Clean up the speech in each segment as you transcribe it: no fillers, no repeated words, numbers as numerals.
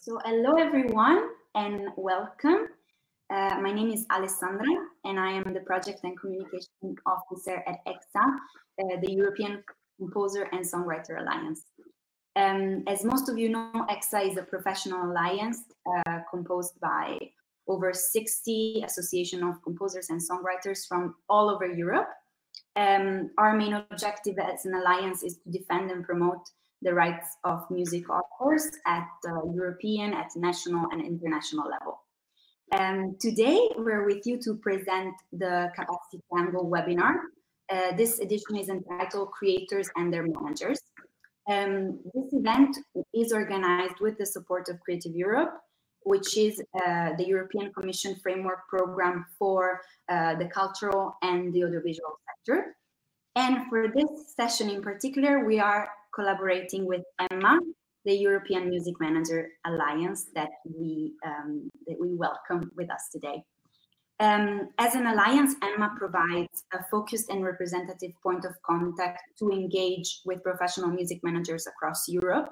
So hello everyone and welcome. My name is Alessandra and I am the Project and Communication Officer at ECSA, the European Composer and Songwriter Alliance. As most of you know, ECSA is a professional alliance composed by over 60 associations of composers and songwriters from all over Europe. Our main objective as an alliance is to defend and promote the rights of music authors at European, at national and international level. Today, we're with you to present the Capacity Triangle webinar. This edition is entitled Creators and Their Managers. This event is organized with the support of Creative Europe, which is the European Commission framework program for the cultural and the audiovisual sector. And for this session in particular, we are collaborating with EMMA, the European Music Manager Alliance that we welcome with us today. As an alliance, EMMA provides a focused and representative point of contact to engage with professional music managers across Europe,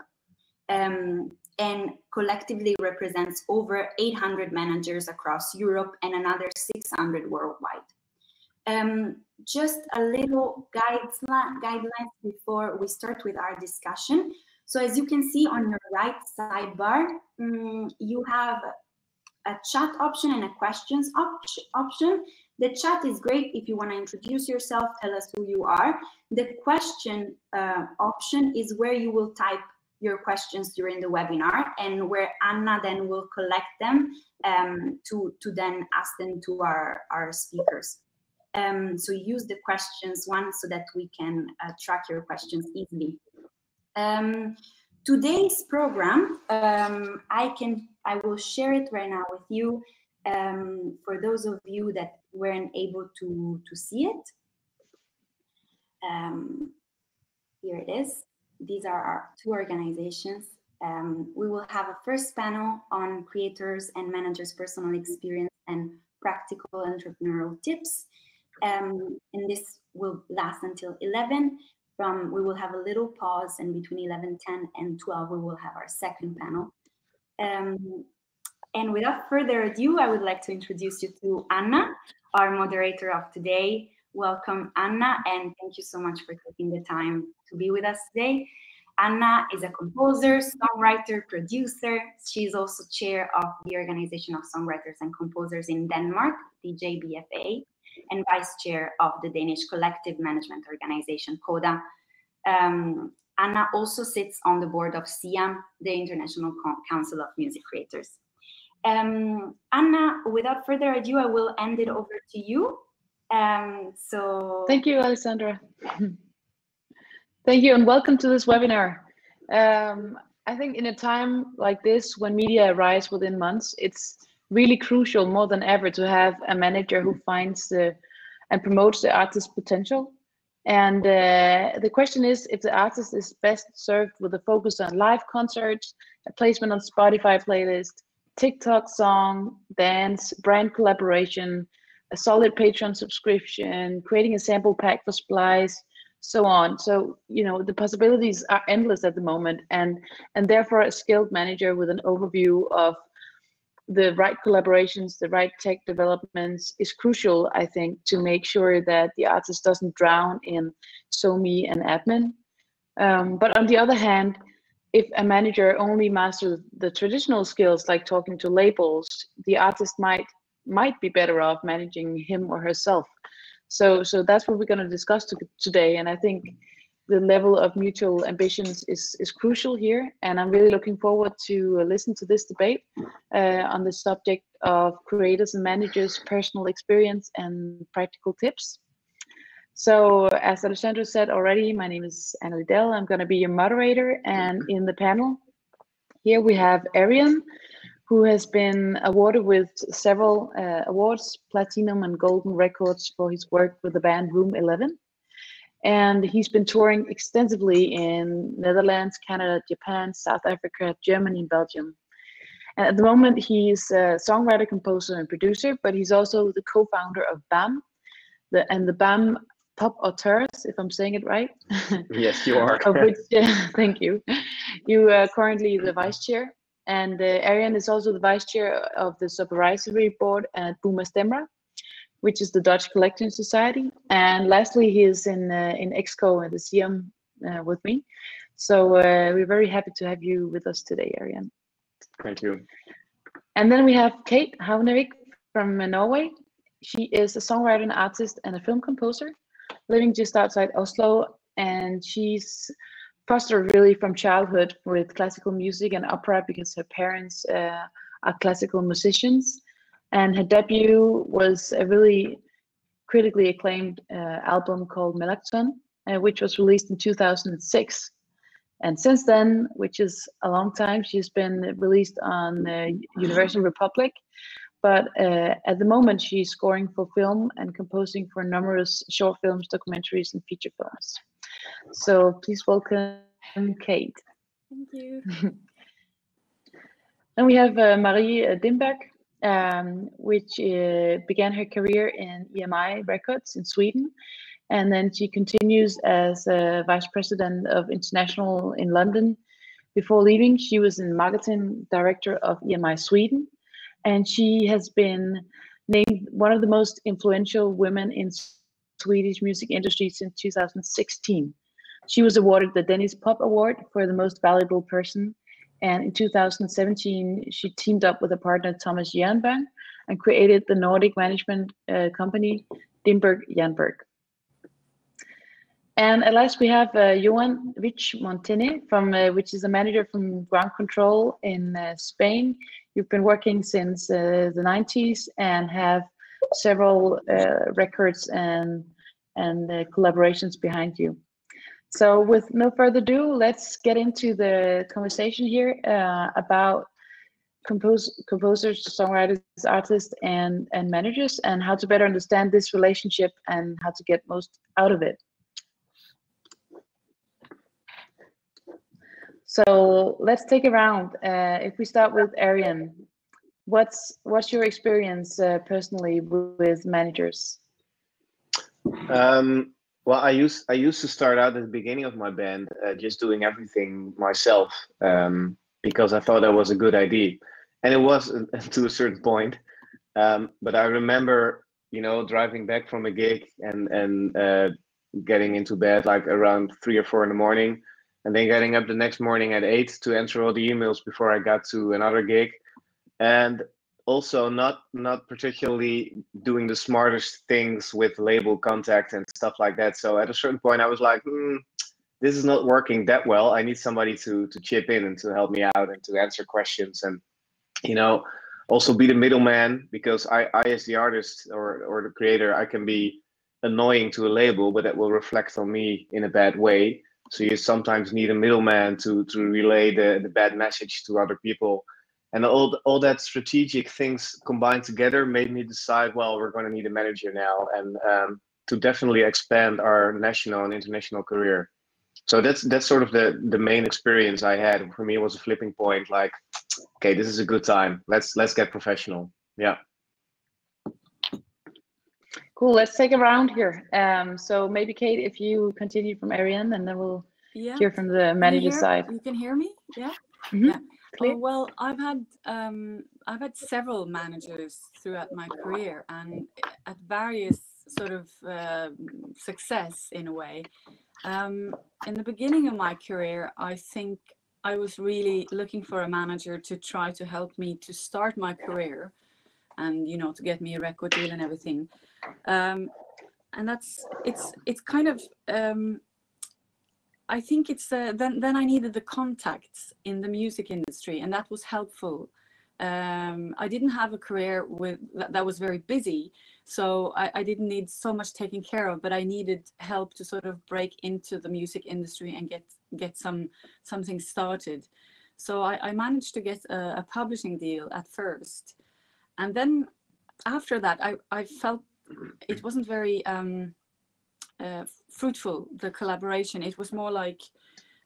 and collectively represents over 800 managers across Europe and another 600 worldwide. Just a little guidelines before we start with our discussion. So as you can see on your right sidebar, you have a chat option and a questions option. The chat is great if you want to introduce yourself, tell us who you are. The question option is where you will type your questions during the webinar and where Anna then will collect them to then ask them to our speakers. So use the questions one so that we can track your questions easily. Today's program, I will share it right now with you for those of you that weren't able to see it. Here it is. These are our two organizations. We will have a first panel on creators and managers' personal experience and practical entrepreneurial tips. And this will last until 11. We will have a little pause, and between 11:10 and 12, we will have our second panel. And without further ado, I would like to introduce you to Anna, our moderator of today. Welcome, Anna, and thank you so much for taking the time to be with us today. Anna is a composer, songwriter, producer. She's also chair of the Organization of Songwriters and Composers in Denmark, DJBFA, and vice chair of the Danish collective management organization, CODA. Anna also sits on the board of SIAM, the International Council of Music Creators. Anna, without further ado, I will hand it over to you. Thank you, Alessandra. Thank you, and welcome to this webinar. I think in a time like this, when media rise within months, it's really crucial more than ever to have a manager who finds and promotes the artist's potential. And the question is if the artist is best served with a focus on live concerts, a placement on Spotify playlist, TikTok song, dance, brand collaboration, a solid Patreon subscription, creating a sample pack for Splice, so on. So, you know, the possibilities are endless at the moment, and therefore a skilled manager with an overview of the right collaborations, the right tech developments is crucial, I think, to make sure that the artist doesn't drown in SoMe and admin. But on the other hand, if a manager only masters the traditional skills like talking to labels, the artist might be better off managing him or herself. So that's what we're going to discuss today, and I think the level of mutual ambitions is crucial here, and I'm really looking forward to listen to this debate on the subject of creators and managers' personal experience and practical tips. So as Alessandra said already, my name is Lidell. I'm going to be your moderator, and in the panel here we have Arriën, who has been awarded with several awards, platinum and golden records for his work with the band Room 11. And he's been touring extensively in Netherlands, Canada, Japan, South Africa, Germany, and Belgium. And at the moment, he's a songwriter, composer, and producer, but he's also the co-founder of BAM, the BAM Popauteurs, if I'm saying it right. Yes, you are. Of which, thank you. You are currently the vice chair. And Arriën is also the vice chair of the supervisory board at Buma Stemra, which is the Dutch Collecting Society. And lastly, he is in EXCO and the CM with me. So we're very happy to have you with us today, Arriën. Thank you. And then we have Kate Havnevik from Norway. She is a songwriter, an artist, and a film composer, living just outside Oslo. And she's fostered really from childhood with classical music and opera because her parents are classical musicians. And her debut was a really critically acclaimed album called Melakton, which was released in 2006. And since then, which is a long time, she's been released on Universal Republic. But at the moment, she's scoring for film and composing for numerous short films, documentaries, and feature films. So please welcome Kate. Thank you. Then we have Marie Dimberg, which began her career in EMI Records in Sweden. And then she continues as vice president of international in London. Before leaving, she was in marketing director of EMI Sweden. And she has been named one of the most influential women in Swedish music industry since 2016. She was awarded the Danish Pop Award for the most valuable person. And in 2017, she teamed up with a partner, Thomas Jernberg, and created the Nordic management company, Dimberg Jernberg. And at last, we have Joan Vich from which is a manager from Ground Control in Spain. You've been working since the 90s and have several records and collaborations behind you. So with no further ado, let's get into the conversation here about composers, songwriters, artists, and managers, and how to better understand this relationship and how to get most out of it. So let's take a round. If we start with Arriën, what's your experience personally with managers? Well, I used to start out at the beginning of my band just doing everything myself because I thought that was a good idea, and it was to a certain point. But I remember, driving back from a gig and getting into bed like around 3 or 4 in the morning. And then getting up the next morning at 8 to answer all the emails before I got to another gig. And also not particularly doing the smartest things with label contact and stuff like that. So at a certain point I was like, this is not working that well. I need somebody to chip in and to help me out and to answer questions and, also be the middleman, because I as the artist or the creator, I can be annoying to a label, but that will reflect on me in a bad way. So you sometimes need a middleman to relay the bad message to other people. And all that strategic things combined together made me decide, well, we're going to need a manager now, and to definitely expand our national and international career. So that's sort of the main experience I had. For me, it was a flipping point, like, okay, this is a good time. Let's get professional. Yeah. Cool. Let's take a round here. So maybe Kate, if you continue from Arriën, and then we'll hear from the manager side. You can hear me? Yeah. Mm-hmm. Yeah. Clear. Well, I've had several managers throughout my career, and at various sort of success in a way. In the beginning of my career, I think I was really looking for a manager to try to help me to start my career, and to get me a record deal and everything. And it's kind of I think it's then I needed the contacts in the music industry, and that was helpful. I didn't have a career that was very busy, so I didn't need so much taken care of, but I needed help to sort of break into the music industry and get something started. So I managed to get a publishing deal at first, and then after that I felt it wasn't very fruitful, the collaboration. It was more like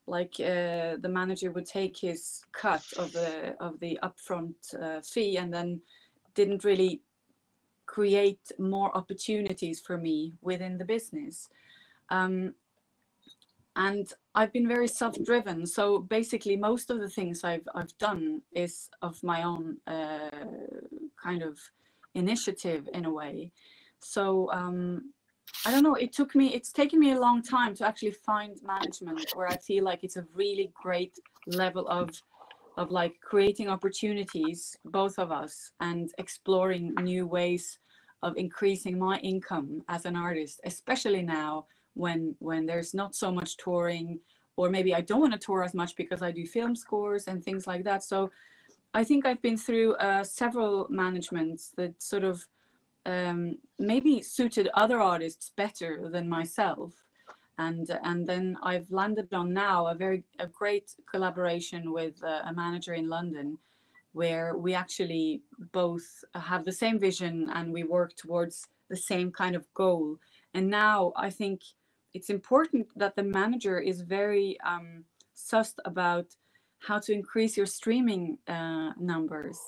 the manager would take his cut of the upfront fee, and then didn't really create more opportunities for me within the business. And And I've been very self-driven. So basically, most of the things I've done is of my own kind of initiative in a way. So I don't know. It's taken me a long time to actually find management where I feel like it's a really great level of like creating opportunities, both of us, and exploring new ways of increasing my income as an artist, especially now when there's not so much touring, or maybe I don't want to tour as much because I do film scores and things like that. So I think I've been through several managements that sort of maybe suited other artists better than myself. And then I've landed on now a great collaboration with a manager in London, where we actually both have the same vision and we work towards the same kind of goal. And now I think it's important that the manager is very sussed about how to increase your streaming numbers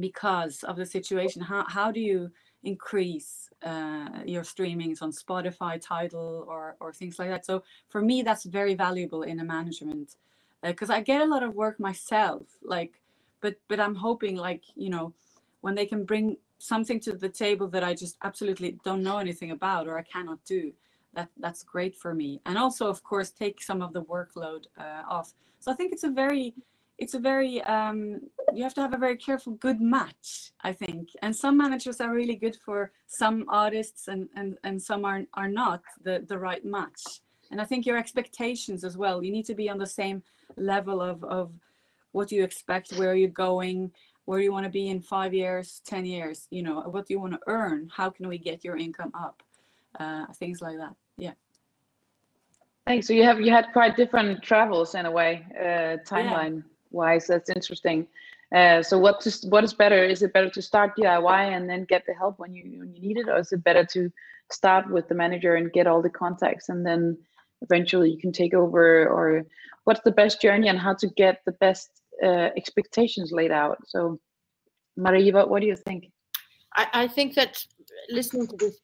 because of the situation. How do you increase your streamings on Spotify, Tidal, or things like that? So for me, that's very valuable in a management, because I get a lot of work myself, like, but I'm hoping, like, you know, when they can bring something to the table that I just absolutely don't know anything about or I cannot do, that's great for me. And also, of course, take some of the workload off. So I think it's a very you have to have a very careful, good match, I think. And some managers are really good for some artists, and some are not the right match. And I think your expectations as well, you need to be on the same level of what you expect, where you're going, where you want to be in 5 years, 10 years, you know, what do you want to earn? How can we get your income up? Things like that. Yeah. Thanks. So you had quite different travels in a way, timeline wise. That's interesting. So what is better? Is it better to start DIY and then get the help when you need it, or is it better to start with the manager and get all the contacts and then eventually you can take over? Or what's the best journey and how to get the best expectations laid out? So Maria, what do you think? I think that listening to this,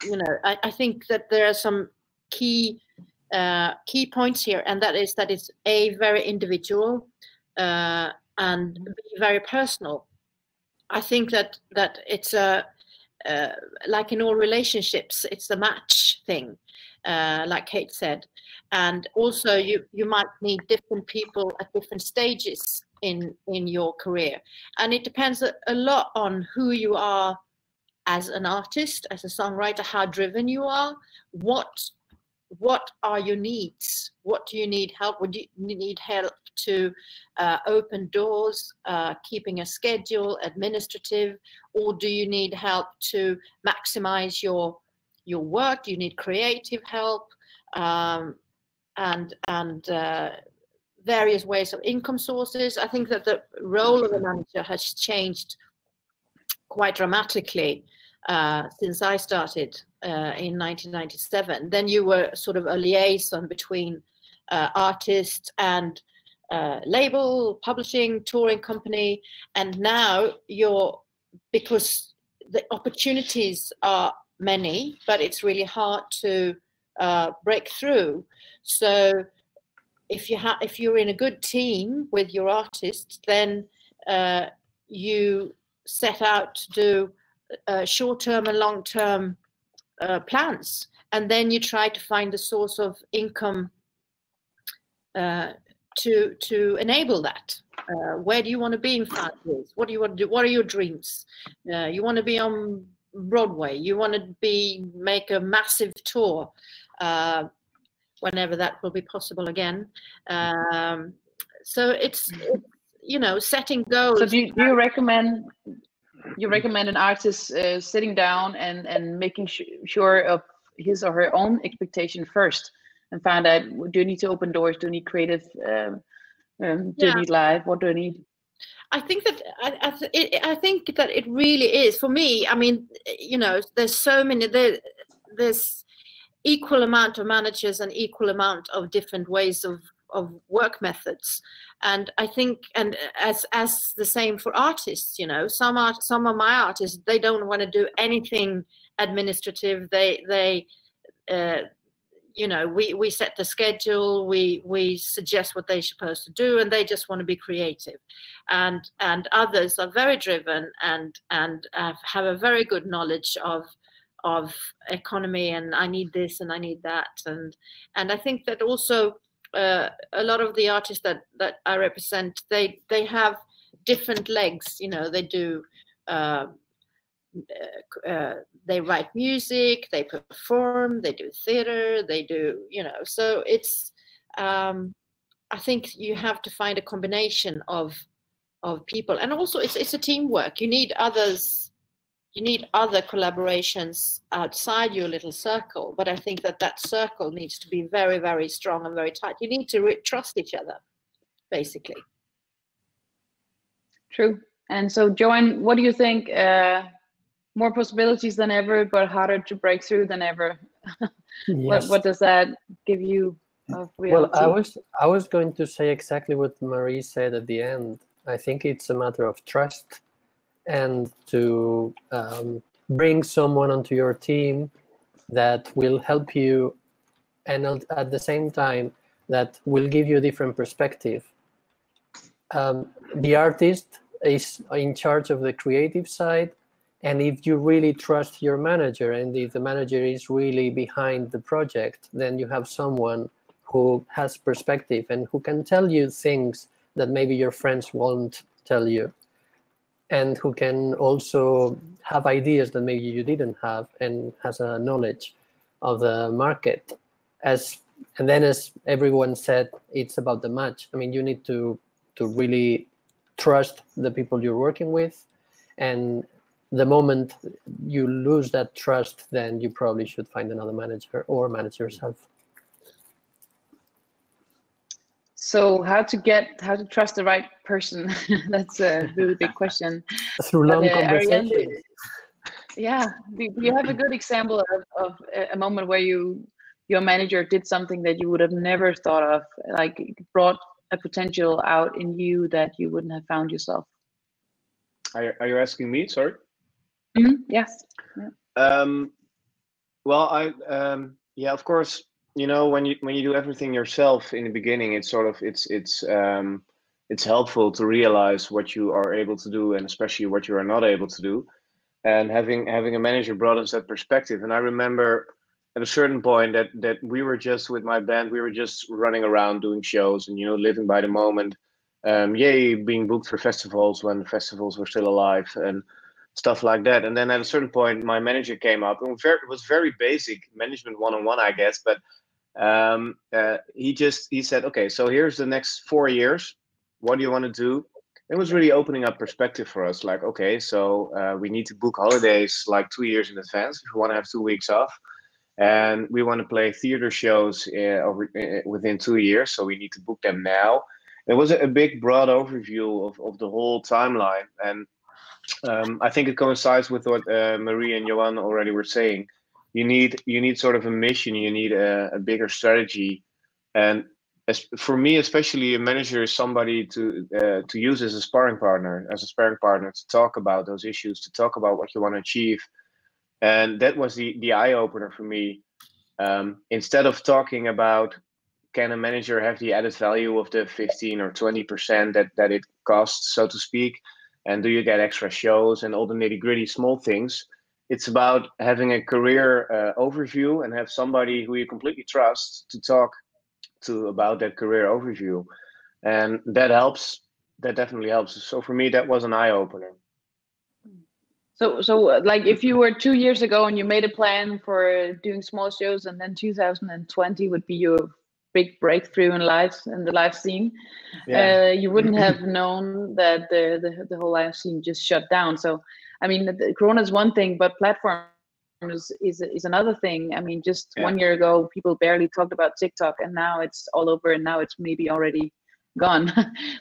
you know, I think that there are some key points here, and that is that it's very individual and very personal. I think that it's like in all relationships, it's the match thing, like Kate said, and also you might need different people at different stages in your career, and it depends a lot on who you are as an artist, as a songwriter, how driven you are, what are your needs? What do you need help? Would you need help to open doors, keeping a schedule, administrative, or do you need help to maximize your work? Do you need creative help, and various ways of income sources? I think that the role of a manager has changed quite dramatically since I started in 1997. Then you were sort of a liaison between artists and label, publishing, touring company, and now because the opportunities are many, but it's really hard to break through. So if you're in a good team with your artists, then you set out to do short-term and long-term plans, and then you try to find a source of income to enable that. Where do you want to be in 5 years? What do you want to do? What are your dreams? You want to be on Broadway? You want to make a massive tour, whenever that will be possible again. So it's you know, setting goals. So do you recommend an artist sitting down and making sure of his or her own expectation first, and find out, do you need to open doors? Do you need creative? Do you need live? What do I need? I think that I think that it really is, for me. I mean, you know, there's so many. There's equal amount of managers and equal amount of different ways of work methods, and I think, and as the same for artists, you know, some of my artists, they don't want to do anything administrative. They you know, we set the schedule, we suggest what they're supposed to do, and they just want to be creative. And others are very driven and have a very good knowledge of economy, and I need this and I need that. And I think that also a lot of the artists that I represent, they have different legs. You know, they do they write music, they perform, they do theater, they do, you know, so it's I think you have to find a combination of people, and also it's a teamwork. You need others, you need other collaborations outside your little circle, but I think that circle needs to be very, very strong and very tight. You need to trust each other, basically. True. And so, Joan, what do you think? More possibilities than ever, but harder to break through than ever. Yes. What does that give you of reality? Well, I was going to say exactly what Marie said at the end. I think it's a matter of trust, and to bring someone onto your team that will help you, and at the same time that will give you a different perspective. The artist is in charge of the creative side, and if you really trust your manager, and if the manager is really behind the project, then you have someone who has perspective and who can tell you things that maybe your friends won't tell you, and who can also have ideas that maybe you didn't have, and has a knowledge of the market. And then, as everyone said, it's about the match. I mean, you need to really trust the people you're working with, and the moment you lose that trust, then you probably should find another manager or manage yourself. So how to trust the right person? That's a really big question. Through long conversations. Arriën, yeah, do you have a good example of a moment where your manager did something that you would have never thought of, like brought a potential out in you that you wouldn't have found yourself? Are you asking me? Sorry. Mm-hmm. Yes. Yeah. Well, yeah, of course. You know, when you do everything yourself in the beginning, it's sort of it's helpful to realize what you are able to do, and especially what you are not able to do. And having a manager broadens that perspective. And I remember at a certain point that we were just, with my band, we were just running around doing shows and, you know, living by the moment. Being booked for festivals when festivals were still alive and stuff like that. And then at a certain point, my manager came up, and it was very basic management one-on-one, I guess. But he said, okay, so here's the next 4 years. What do you want to do? It was really opening up perspective for us. Like, okay, so we need to book holidays like 2 years in advance if we want to have 2 weeks off. And we want to play theater shows within 2 years. So we need to book them now. It was a big, broad overview of the whole timeline. And I think it coincides with what Marie and Joan already were saying. You need sort of a mission. You need a bigger strategy. And for me, especially, a manager is somebody to use as a sparring partner to talk about those issues, to talk about what you want to achieve. And that was the eye opener for me. Instead of talking about, can a manager have the added value of the 15 or 20% that it costs, so to speak, and do you get extra shows and all the nitty-gritty small things? It's about having a career overview and have somebody who you completely trust to talk to about that career overview, and that helps. That definitely helps. So for me, that was an eye opener. So like, if you were 2 years ago and you made a plan for doing small shows, and then 2020 would be your big breakthrough in the live scene, you wouldn't have known that the whole live scene just shut down. So I mean, the Corona is one thing, but platform is another thing. I mean, just 1 year ago, people barely talked about TikTok, and now it's all over, and now it's maybe already gone.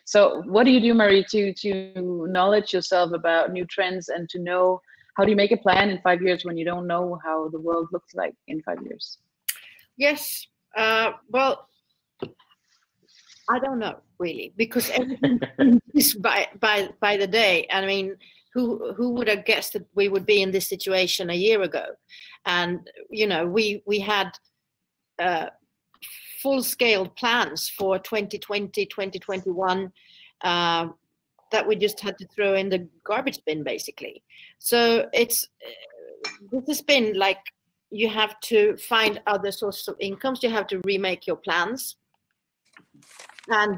So what do you do, Marie, to knowledge yourself about new trends, and to know how do you make a plan in 5 years when you don't know how the world looks like in 5 years? Yes. Well, I don't know really, because everything is by the day. I mean, who would have guessed that we would be in this situation a year ago? And you know, we had full-scale plans for 2020, 2021 that we just had to throw in the garbage bin, basically. So this has been like, you have to find other sources of incomes. You have to remake your plans, and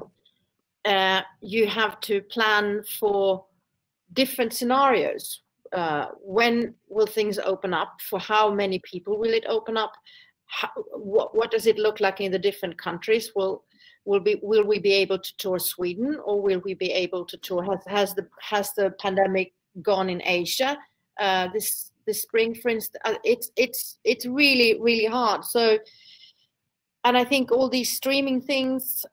you have to plan for different scenarios. When will things open up? For how many people will it open up? What does it look like in the different countries? Will we be able to tour Sweden, or will we be able to tour? Has the pandemic gone in Asia this spring, for instance? It's really, really hard. So, and I think all these streaming things,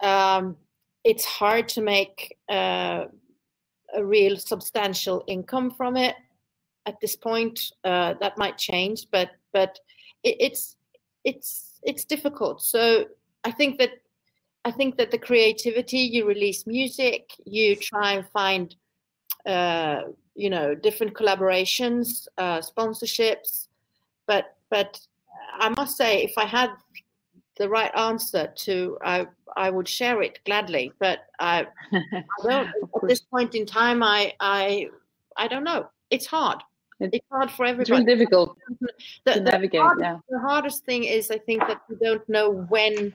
it's hard to make a real substantial income from it at this point. That might change, but it's difficult. So I think that the creativity, you release music, you try and find different collaborations, sponsorships, but I must say, if I had the right answer to, I would share it gladly, but I don't at this point in time. I don't know. It's hard. It's hard for everybody. It's really difficult to navigate. The hardest thing is, I think, that we don't know when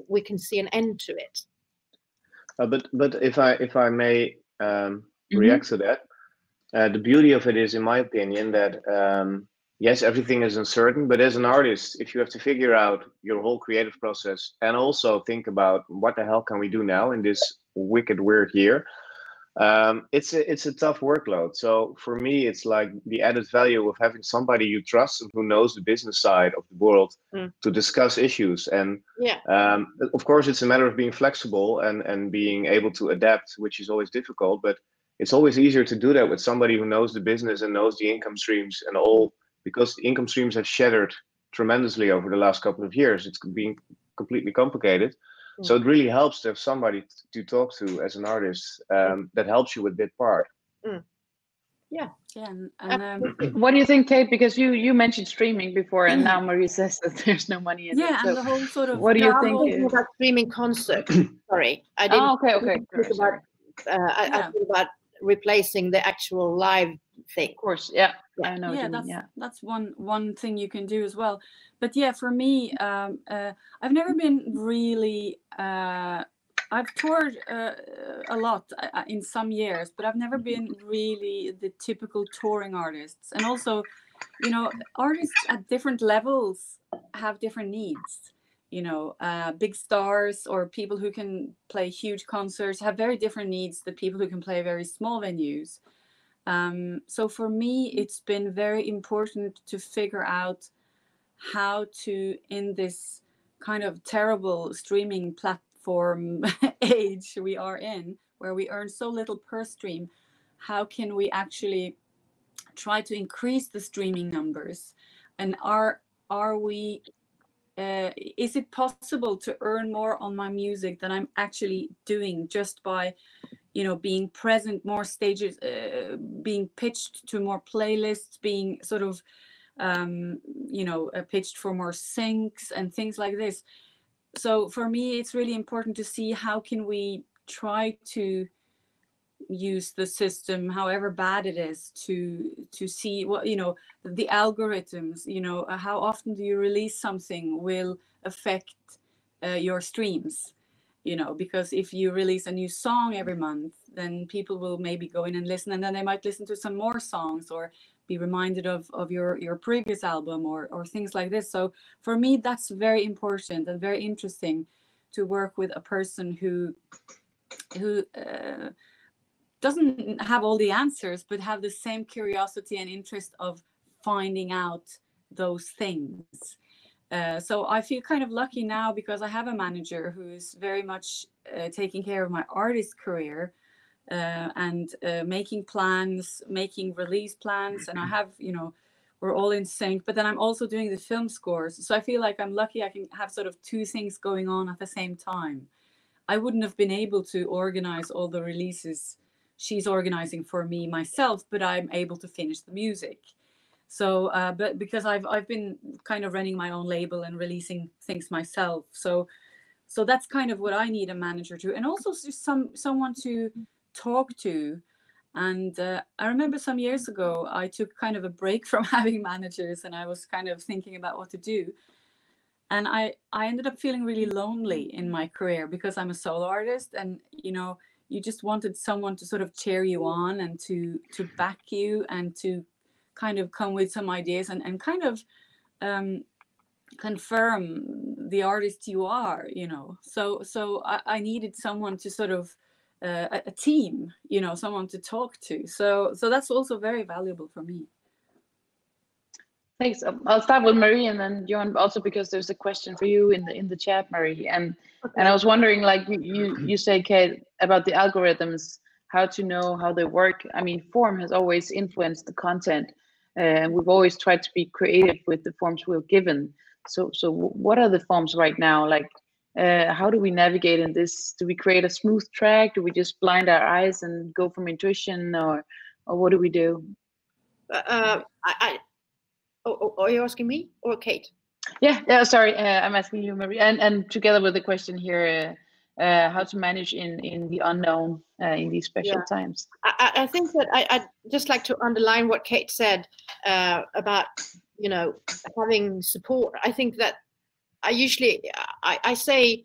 we can see an end to it. But if I may react to that, the beauty of it is, in my opinion, that yes, everything is uncertain, but as an artist, if you have to figure out your whole creative process and also think about what the hell can we do now in this wicked weird year, it's a tough workload. So for me, it's like the added value of having somebody you trust and who knows the business side of the world to discuss issues. And of course, it's a matter of being flexible and being able to adapt, which is always difficult, but it's always easier to do that with somebody who knows the business and knows the income streams and all, because the income streams have shattered tremendously over the last couple of years. It's been completely complicated. So it really helps to have somebody to talk to as an artist that helps you with that part. Yeah. And what do you think, Kate? Because you mentioned streaming before, and now Marie says that there's no money in it. Yeah, So and the whole sort of. what do you I'm think? thinking about streaming concerts. Sorry, I didn't. Oh, okay. Think about, I think about replacing the actual live thing. Of course, yeah. I know. That's one thing you can do as well. But yeah, for me, I've never been really. I've toured a lot in some years, but I've never been really the typical touring artists. And also, artists at different levels have different needs. Big stars or people who can play huge concerts have very different needs than people who can play very small venues. So for me, it's been very important to figure out how to, in this kind of terrible streaming platform age we are in, where we earn so little per stream, how can we actually try to increase the streaming numbers? And are we is it possible to earn more on my music than I'm actually doing just by being present more stages, being pitched to more playlists, being sort of pitched for more syncs and things like this? So for me, it's really important to see how can we try to use the system, however bad it is, to see what the algorithms, how often do you release something will affect your streams, because if you release a new song every month, then people will maybe go in and listen, and then they might listen to some more songs or be reminded of your previous album or things like this. So for me, that's very important and very interesting, to work with a person who doesn't have all the answers, but have the same curiosity and interest of finding out those things. So I feel kind of lucky now because I have a manager who is very much taking care of my artist career and making plans, making release plans. And I have, we're all in sync, but then I'm also doing the film scores. So I feel like I'm lucky I can have sort of two things going on at the same time. I wouldn't have been able to organize all the releases she's organizing for me myself, but I'm able to finish the music. So, but because I've been kind of running my own label and releasing things myself, so that's kind of what I need a manager to, and also just someone to talk to. And I remember some years ago, I took kind of a break from having managers, and I was kind of thinking about what to do. And I ended up feeling really lonely in my career because I'm a solo artist, and you just wanted someone to sort of cheer you on and to back you and to kind of come with some ideas and kind of confirm the artist you are, So I needed someone to sort of a team, someone to talk to. So that's also very valuable for me. Thanks. I'll start with Marie and then Joan, also because there's a question for you in the chat, Marie. And I was wondering, like you say, Kate, about the algorithms, how to know how they work. I mean, form has always influenced the content, and we've always tried to be creative with the forms we're given. So what are the forms right now? Like, how do we navigate in this? Do we create a smooth track? Do we just blind our eyes and go from intuition, or what do we do? Are you asking me or Kate? Yeah. Sorry, I'm asking you, Marie, and together with the question here, how to manage in the unknown in these special times. I think that I'd just like to underline what Kate said about having support. I think that I say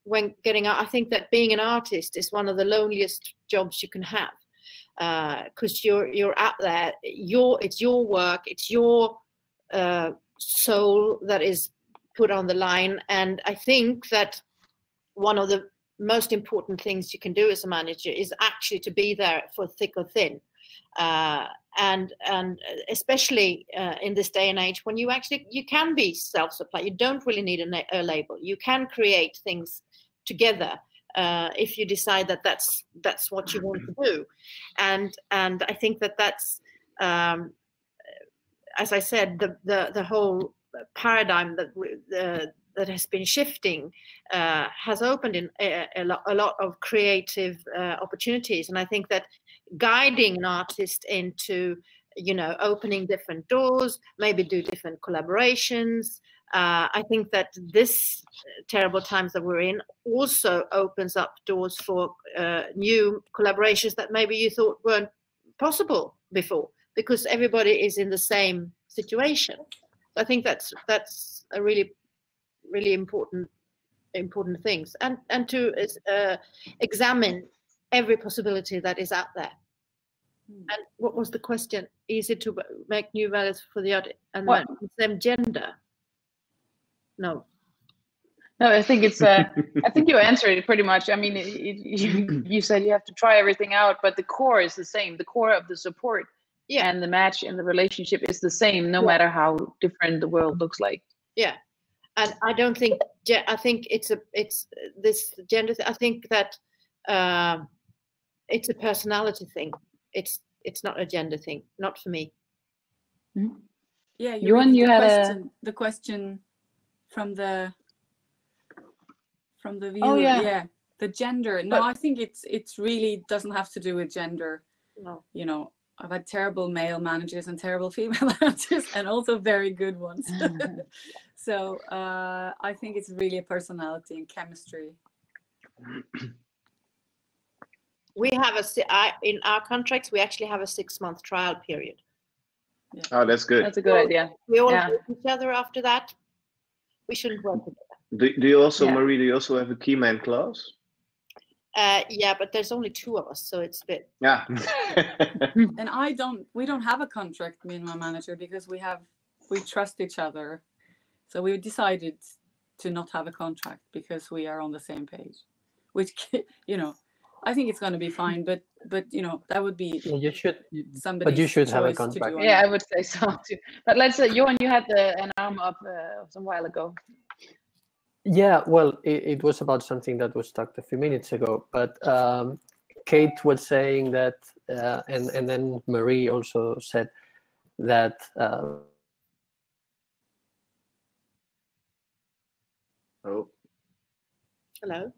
when getting out, I think that being an artist is one of the loneliest jobs you can have. Because you're out there, it's your work, it's your soul that is put on the line. And I think that one of the most important things you can do as a manager is actually to be there for thick or thin, and especially in this day and age when you can be self-supplied. You don't really need a label. You can create things together. If you decide that that's what you want to do, and I think that that's as I said, the whole paradigm that has been shifting has opened in a lot of creative opportunities, and I think that guiding an artist into opening different doors, maybe do different collaborations. I think that this terrible times that we're in also opens up doors for new collaborations that maybe you thought weren't possible before, because everybody is in the same situation. I think that's a really, really important things, and to examine every possibility that is out there. And what was the question? Easy to make new values for the other and them gender? No, I think it's. I think you answered it pretty much. I mean, you said you have to try everything out, but the core is the same. The core of the support and the match and the relationship is the same, no matter how different the world looks like. Yeah, and I don't think. I think it's this gender. I think that it's a personality thing. It's not a gender thing. Not for me. Mm-hmm. Yeah, Joan, you had the question from the viewer. Oh, yeah, the gender. No, I think it's really doesn't have to do with gender. No. I've had terrible male managers and terrible female managers, and also very good ones. So I think it's really a personality and chemistry. We have in our contracts, we actually have a 6-month trial period. Yeah. Oh, that's good. That's a good idea. We all know each other after that. We shouldn't work together. Do you also, Marie, do you also have a key man clause? Yeah, but there's only 2 of us, so it's a bit. Yeah. And we don't have a contract, me and my manager, because we trust each other. So we decided to not have a contract because we are on the same page, which, I think it's going to be fine, but that would be somebody's but you should have a choice contract. to do. Yeah, I would say so too. But let's say, Johan, you had an arm up some while ago. Yeah, well, it was about something that was talked a few minutes ago, but Kate was saying that, and then Marie also said that. Oh. Hello.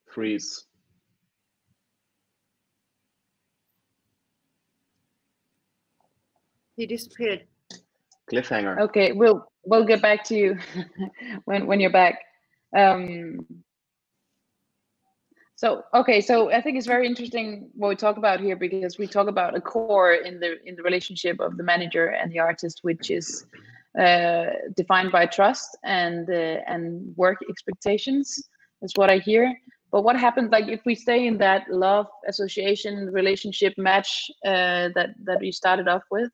Freeze. He disappeared. Cliffhanger. Okay, we'll get back to you when you're back. So I think it's very interesting what we talk about here, because we talk about a core in the relationship of the manager and the artist, which is defined by trust and work expectations. Is what I hear. But what happens, like, if we stay in that love, association, relationship match that we started off with?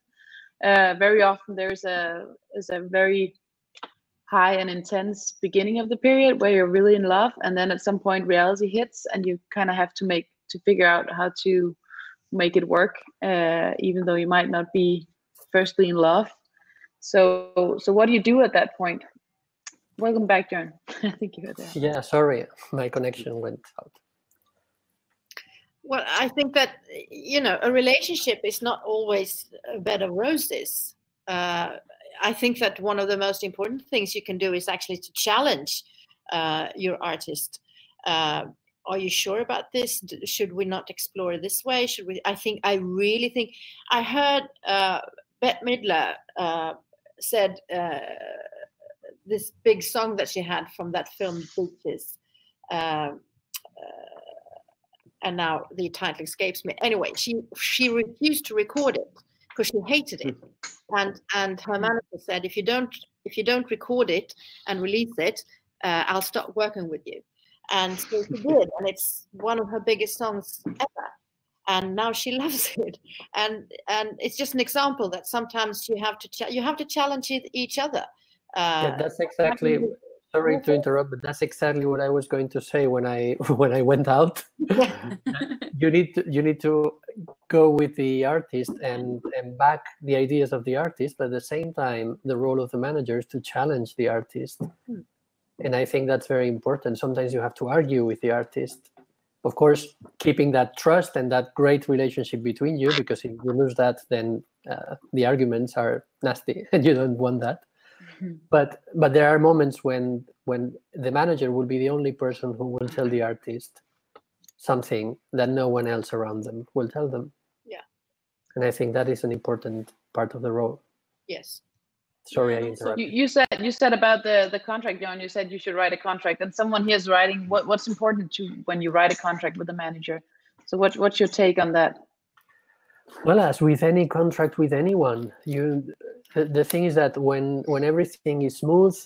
Very often there's a very high and intense beginning of the period where you're really in love, and then at some point reality hits, and you kind of have to figure out how to make it work, even though you might not be firstly in love. So what do you do at that point? Welcome back, Joan. I think you were there. Yeah, sorry, my connection went out. Well, I think that, you know, a relationship is not always a bed of roses. I think that one of the most important things you can do is actually to challenge your artist. Are you sure about this? Should we not explore this way? Should we? I really think. I heard Bette Midler said this big song that she had from that film Vich. And now the title escapes me. Anyway, she refused to record it because she hated it, and her manager said, if you don't record it and release it, I'll stop working with you. And so she did, and it's one of her biggest songs ever. And now she loves it. And it's just an example that sometimes you have to challenge each other. Yeah, that's exactly. Sorry to interrupt, but that's exactly what I was going to say when I went out. You need to go with the artist and back the ideas of the artist, but at the same time, the role of the manager is to challenge the artist. And I think that's very important. Sometimes you have to argue with the artist. Of course, keeping that trust and that great relationship between you, because if you lose that, then the arguments are nasty, and you don't want that. But there are moments when the manager will be the only person who will tell the artist something that no one else around them will tell them. Yeah. And I think that is an important part of the role. Yes. Sorry, I interrupted. You said about the contract, Joan. You said you should write a contract, and someone here is writing. What's important to when you write a contract with a manager? So what's your take on that? Well, as with any contract with anyone, the thing is that when everything is smooth,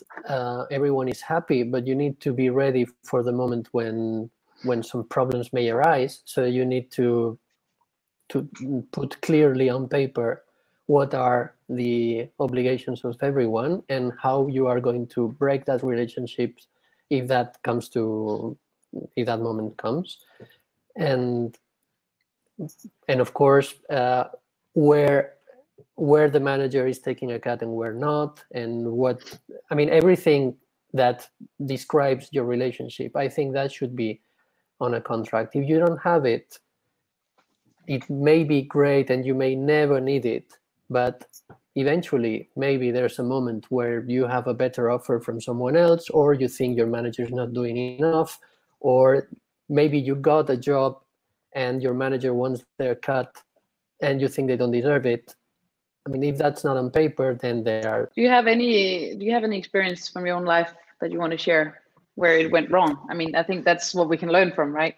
everyone is happy, but you need to be ready for the moment when some problems may arise. So you need to put clearly on paper what are the obligations of everyone and how you are going to break that relationship if that moment comes, and of course where the manager is taking a cut and where not, and everything that describes your relationship. I think that should be on a contract. If you don't have it, it may be great and you may never need it, but eventually maybe there's a moment where you have a better offer from someone else, or you think your manager is not doing enough, or maybe you got a job and your manager wants their cut and you think they don't deserve it. I mean, if that's not on paper, then they are. Do you have any experience from your own life that you want to share where it went wrong? I mean, I think that's what we can learn from, right?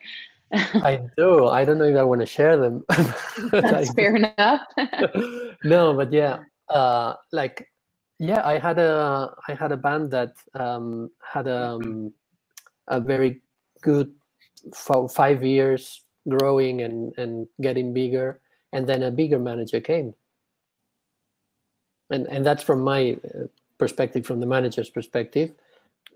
I do. I don't know if I want to share them. That's fair enough. No, but yeah, I had a band that had a very good 5 years growing and getting bigger, and then a bigger manager came. And that's from my perspective, from the manager's perspective,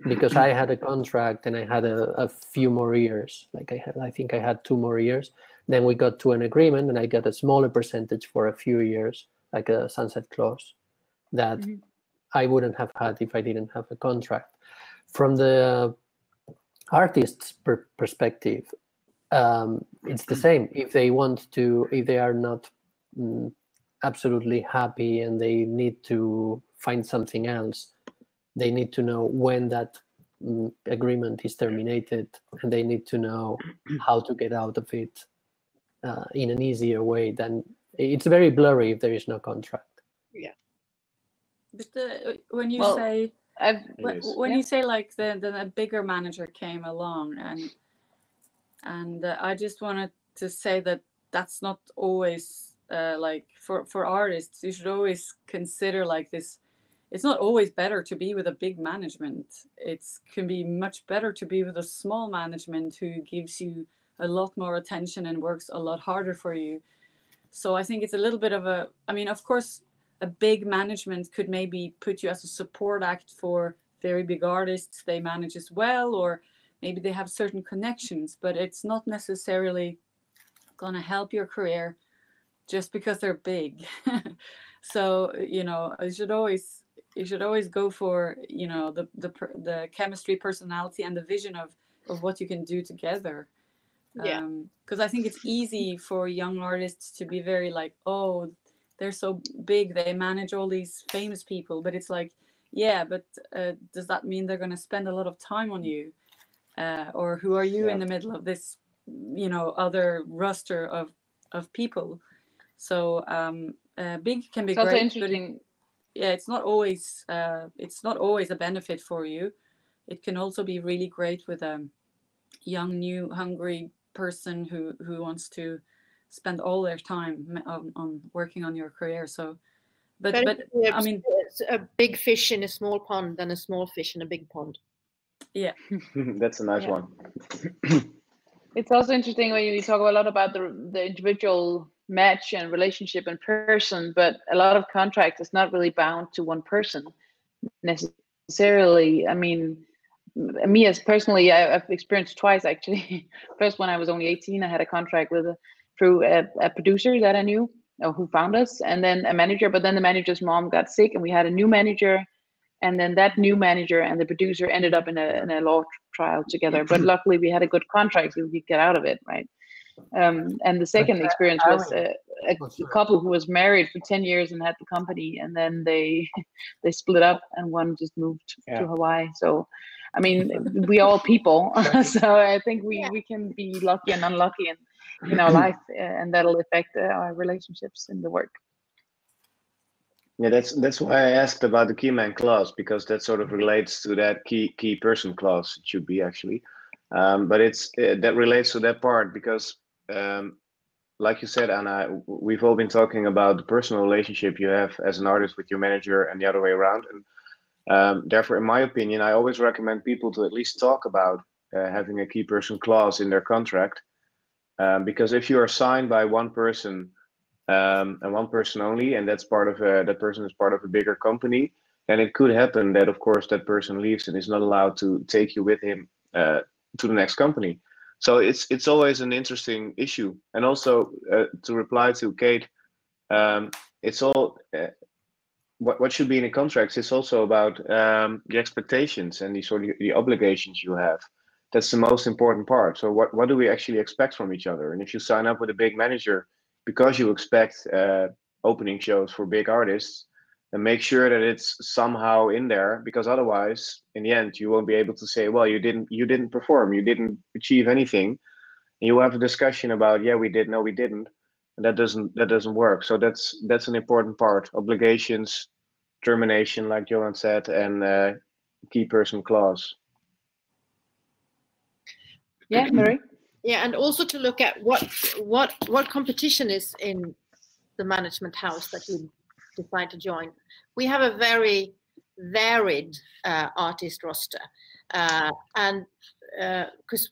because I had a contract and I had a few more years. I think I had 2 more years. Then we got to an agreement and I got a smaller percentage for a few years, like a sunset clause that I wouldn't have had if I didn't have a contract. From the artist's perspective, it's the same. If they are not absolutely happy and they need to find something else, they need to know when that agreement is terminated, and they need to know how to get out of it in an easier way. Than it's very blurry if there is no contract. Yeah. But when you Well, say when yeah. you say like then a bigger manager came along, and I just wanted to say that that's not always like for artists. You should always consider like this. It's not always better to be with a big management. It can be much better to be with a small management who gives you a lot more attention and works a lot harder for you. So I think it's a little bit of a, I mean, of course, a big management could maybe put you as a support act for very big artists they manage as well, or maybe they have certain connections, but it's not necessarily going to help your career just because they're big. So, you know, you should always go for, you know, the chemistry, personality, and the vision of what you can do together. Yeah. Because I think it's easy for young artists to be very like, oh, they're so big, they manage all these famous people, but it's like, yeah, but does that mean they're going to spend a lot of time on you, or who are you in the middle of this, you know, other roster of people? So big can be It's also great, interesting. but it's not always a benefit for you. It can also be really great with a young, new, hungry person who wants to spend all their time on working on your career. So, but I mean, it's a big fish in a small pond than a small fish in a big pond. Yeah. That's a nice one. It's also interesting when you talk a lot about the individual match and relationship in person, but a lot of contracts is not really bound to one person necessarily. I mean, me as personally, I've experienced twice actually. First, when I was only 18, I had a contract through a producer that I knew, who found us, and then a manager. But then the manager's mom got sick, and we had a new manager. And then that new manager and the producer ended up in a law trial together. But luckily, we had a good contract, so we could get out of it, right? And the second experience was a couple who was married for 10 years and had the company, and then they split up, and one just moved to Hawaii. So, I mean, we all people. So I think we can be lucky and unlucky in our life, and that'll affect our relationships in the work. Yeah, that's why I asked about the key man clause, because that sort of relates to that key person clause. It should be actually, but it's that relates to that part because, like you said, Anna, we've all been talking about the personal relationship you have as an artist with your manager and the other way around. And therefore, in my opinion, I always recommend people to at least talk about having a key person clause in their contract, because if you are signed by one person. And one person only, and that's part of that person is part of a bigger company, then it could happen that, of course, that person leaves and is not allowed to take you with him to the next company. So it's always an interesting issue. And also to reply to Kate, it's all what should be in the contracts. It's also about the expectations and the obligations you have. That's the most important part. So what do we actually expect from each other? And if you sign up with a big manager because you expect opening shows for big artists, and make sure that it's somehow in there, because otherwise, in the end, you won't be able to say, well, you didn't perform, you didn't achieve anything. And you have a discussion about, yeah, we did, no, we didn't, and that doesn't work. So that's an important part: obligations, termination, like Joan said, and key person clause. Yeah, Marie. Yeah, and also to look at what competition is in the management house that you decide to join. We have a very varied artist roster, and because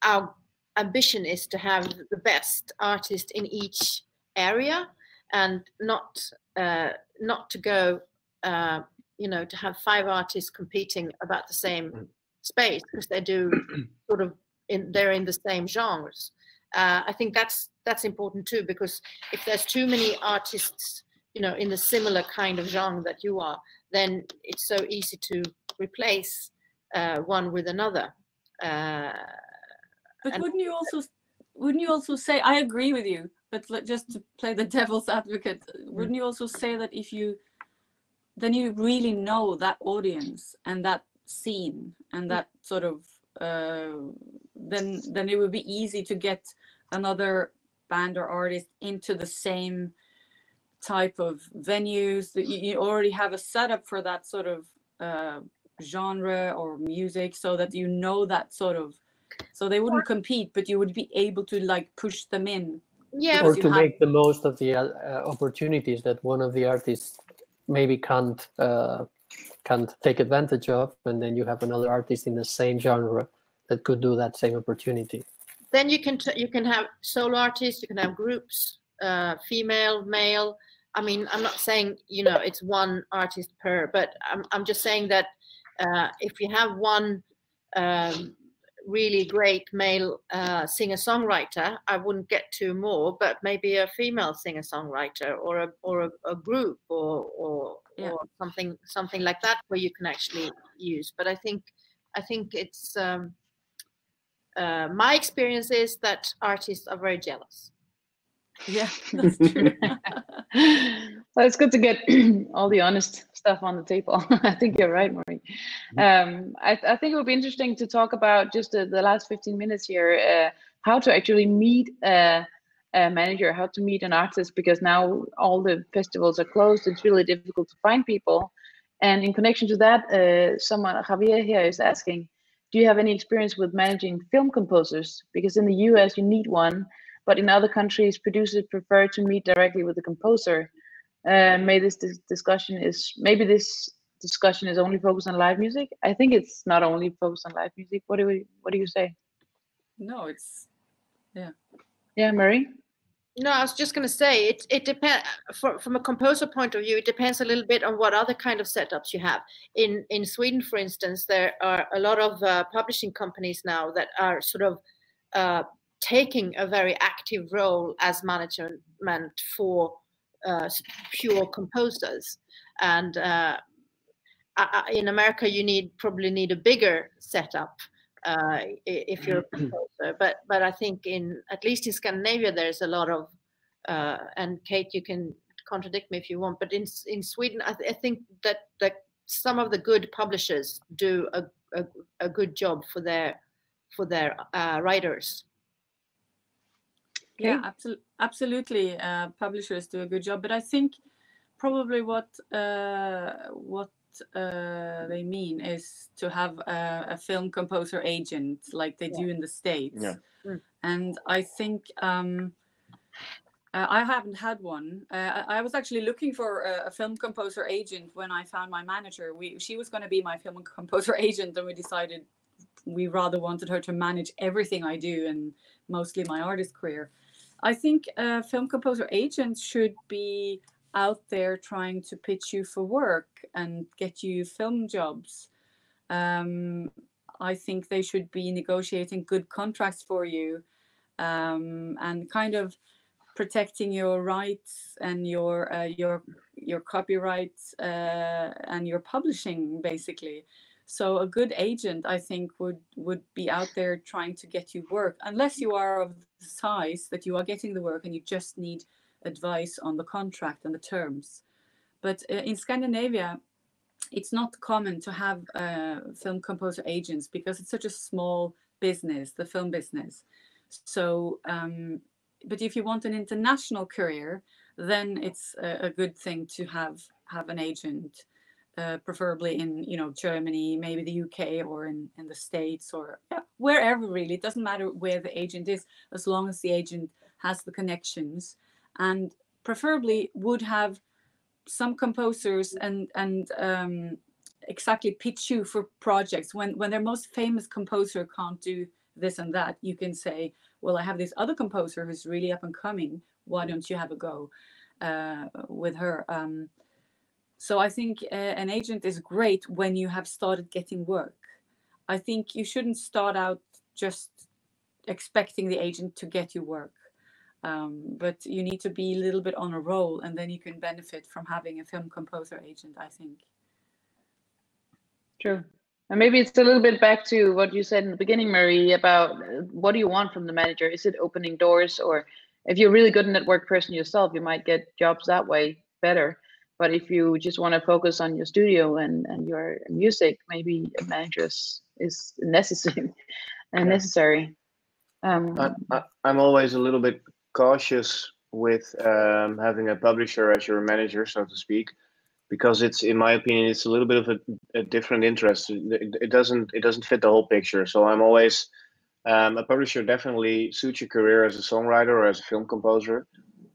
our ambition is to have the best artist in each area, and not to go, to have 5 artists competing about the same space, because they do sort of. They're in the same genres. I think that's important too, because if there's too many artists, in the similar kind of genre that you are, then it's so easy to replace one with another. But wouldn't you also say, I agree with you, but just to play the devil's advocate, wouldn't you also say that then you really know that audience and that scene and that sort of, then it would be easy to get another band or artist into the same type of venues, that you already have a setup for that sort of genre or music, so that you know that sort of, so they wouldn't compete, but you would be able to like push them in. Yeah, or to make the most of the opportunities that one of the artists maybe can't take advantage of, and then you have another artist in the same genre that could do that same opportunity. Then you can have solo artists, you can have groups, female, male. I mean, I'm not saying, you know, it's one artist per, but I'm just saying that if you have one really great male singer-songwriter, I wouldn't get two more, but maybe a female singer-songwriter or a group or something like that where you can actually use. But I think it's my experience is that artists are very jealous. Yeah, that's true. Well, it's good to get all the honest stuff on the table. I think you're right, Marie. I think it would be interesting to talk about just the last 15 minutes here, how to actually meet a manager, how to meet an artist, because now all the festivals are closed. It's really difficult to find people. And in connection to that, Javier here is asking, do you have any experience with managing film composers? Because in the US, you need one. But in other countries, producers prefer to meet directly with the composer. Maybe this discussion is only focused on live music. I think it's not only focused on live music. What do you say? No, it's yeah, Marie. No, I was just going to say it depends from a composer point of view. It depends a little bit on what other kind of setups you have. In Sweden, for instance, there are a lot of publishing companies now that are sort of taking a very active role as management for pure composers. And in America, you probably need a bigger setup if you're a composer. But I think at least in Scandinavia, there's a lot of, and Kate, you can contradict me if you want, but in Sweden, I think that some of the good publishers do a good job for their writers. Yeah, absolutely. Publishers do a good job, but I think probably what they mean is to have a film composer agent like they do in the States. Yeah. And I think I haven't had one. I was actually looking for a film composer agent when I found my manager. She was going to be my film composer agent, and we decided we rather wanted her to manage everything I do and mostly my artist career. I think film composer agents should be out there trying to pitch you for work and get you film jobs. I think they should be negotiating good contracts for you and kind of protecting your rights and your copyrights and your publishing, basically. So a good agent, I think, would be out there trying to get you work, unless you are of the size that you are getting the work and you just need advice on the contract and the terms. But in Scandinavia, it's not common to have film composer agents because it's such a small business, the film business. So, but if you want an international career, then it's a good thing to have an agent. Preferably in Germany, maybe the UK, or in the States, or wherever really. It doesn't matter where the agent is, as long as the agent has the connections, and preferably would have some composers and exactly pitch you for projects. When their most famous composer can't do this and that, you can say, well, I have this other composer who's really up and coming. Why don't you have a go with her? So I think an agent is great when you have started getting work. I think you shouldn't start out just expecting the agent to get you work. But you need to be a little bit on a roll, and then you can benefit from having a film composer agent, I think. True. And maybe it's a little bit back to what you said in the beginning, Marie, about what do you want from the manager? Is it opening doors? Or if you're really good network person yourself, you might get jobs that way better. But if you just want to focus on your studio and your music, maybe a manager is necessary. I'm always a little bit cautious with having a publisher as your manager, so to speak, because it's, in my opinion, it's a little bit of a different interest. It doesn't fit the whole picture. So I'm always a publisher definitely suits your career as a songwriter or as a film composer.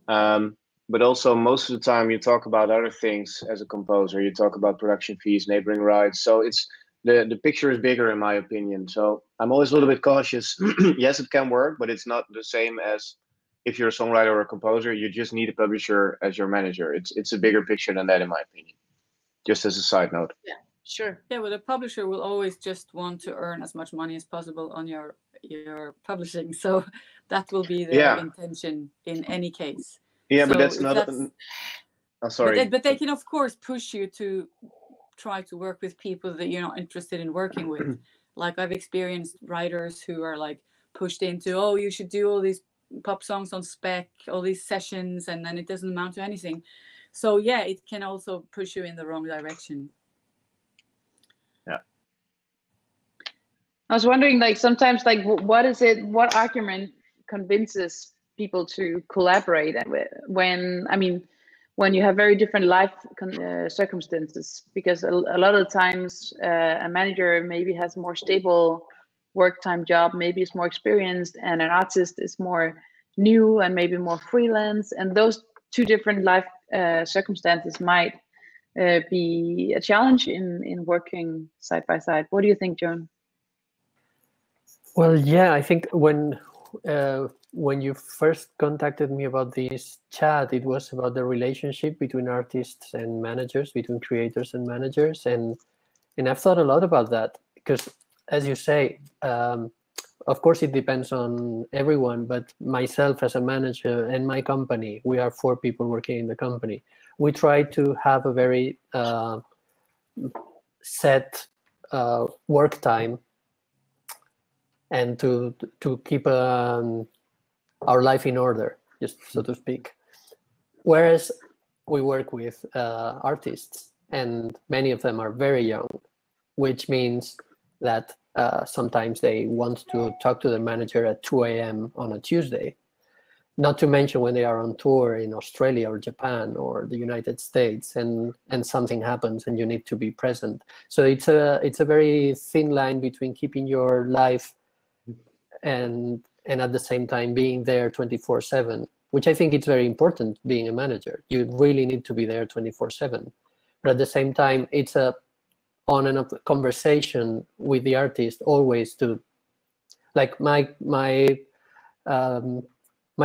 But also most of the time you talk about other things as a composer. You talk about production fees, neighboring rights. So it's the picture is bigger, in my opinion. So I'm always a little bit cautious. Yes, it can work, but it's not the same as if you're a songwriter or a composer. You just need a publisher as your manager. It's a bigger picture than that, in my opinion. Just as a side note. Yeah, sure. Yeah, well, the publisher will always just want to earn as much money as possible on your publishing. So that will be their intention in any case. Yeah, so but that's not. I'm sorry. But they can, of course, push you to try to work with people that you're not interested in working with. Like I've experienced writers who are like pushed into, oh, you should do all these pop songs on spec, all these sessions, and then it doesn't amount to anything. So yeah, it can also push you in the wrong direction. Yeah. I was wondering, like, sometimes, like, what argument convinces people to collaborate when you have very different life circumstances? Because a lot of the times a manager maybe has a more stable work time job, maybe is more experienced, and an artist is more new and maybe more freelance, and those two different life circumstances might be a challenge in working side by side. What do you think, Joan? Well, yeah, I think when you first contacted me about this chat, it was about the relationship between artists and managers, between creators and managers, and I've thought a lot about that because, as you say, of course it depends on everyone, but myself as a manager and my company, we are 4 people working in the company. We try to have a very set work time and to keep our life in order, just so to speak. Whereas we work with artists, and many of them are very young, which means that sometimes they want to talk to the manager at 2 a.m. on a Tuesday, not to mention when they are on tour in Australia or Japan or the United States, and something happens and you need to be present. So it's a very thin line between keeping your life and at the same time being there 24/7, which I think it's very important being a manager. You really need to be there 24/7. But at the same time, it's a on and off conversation with the artist, always to, like, my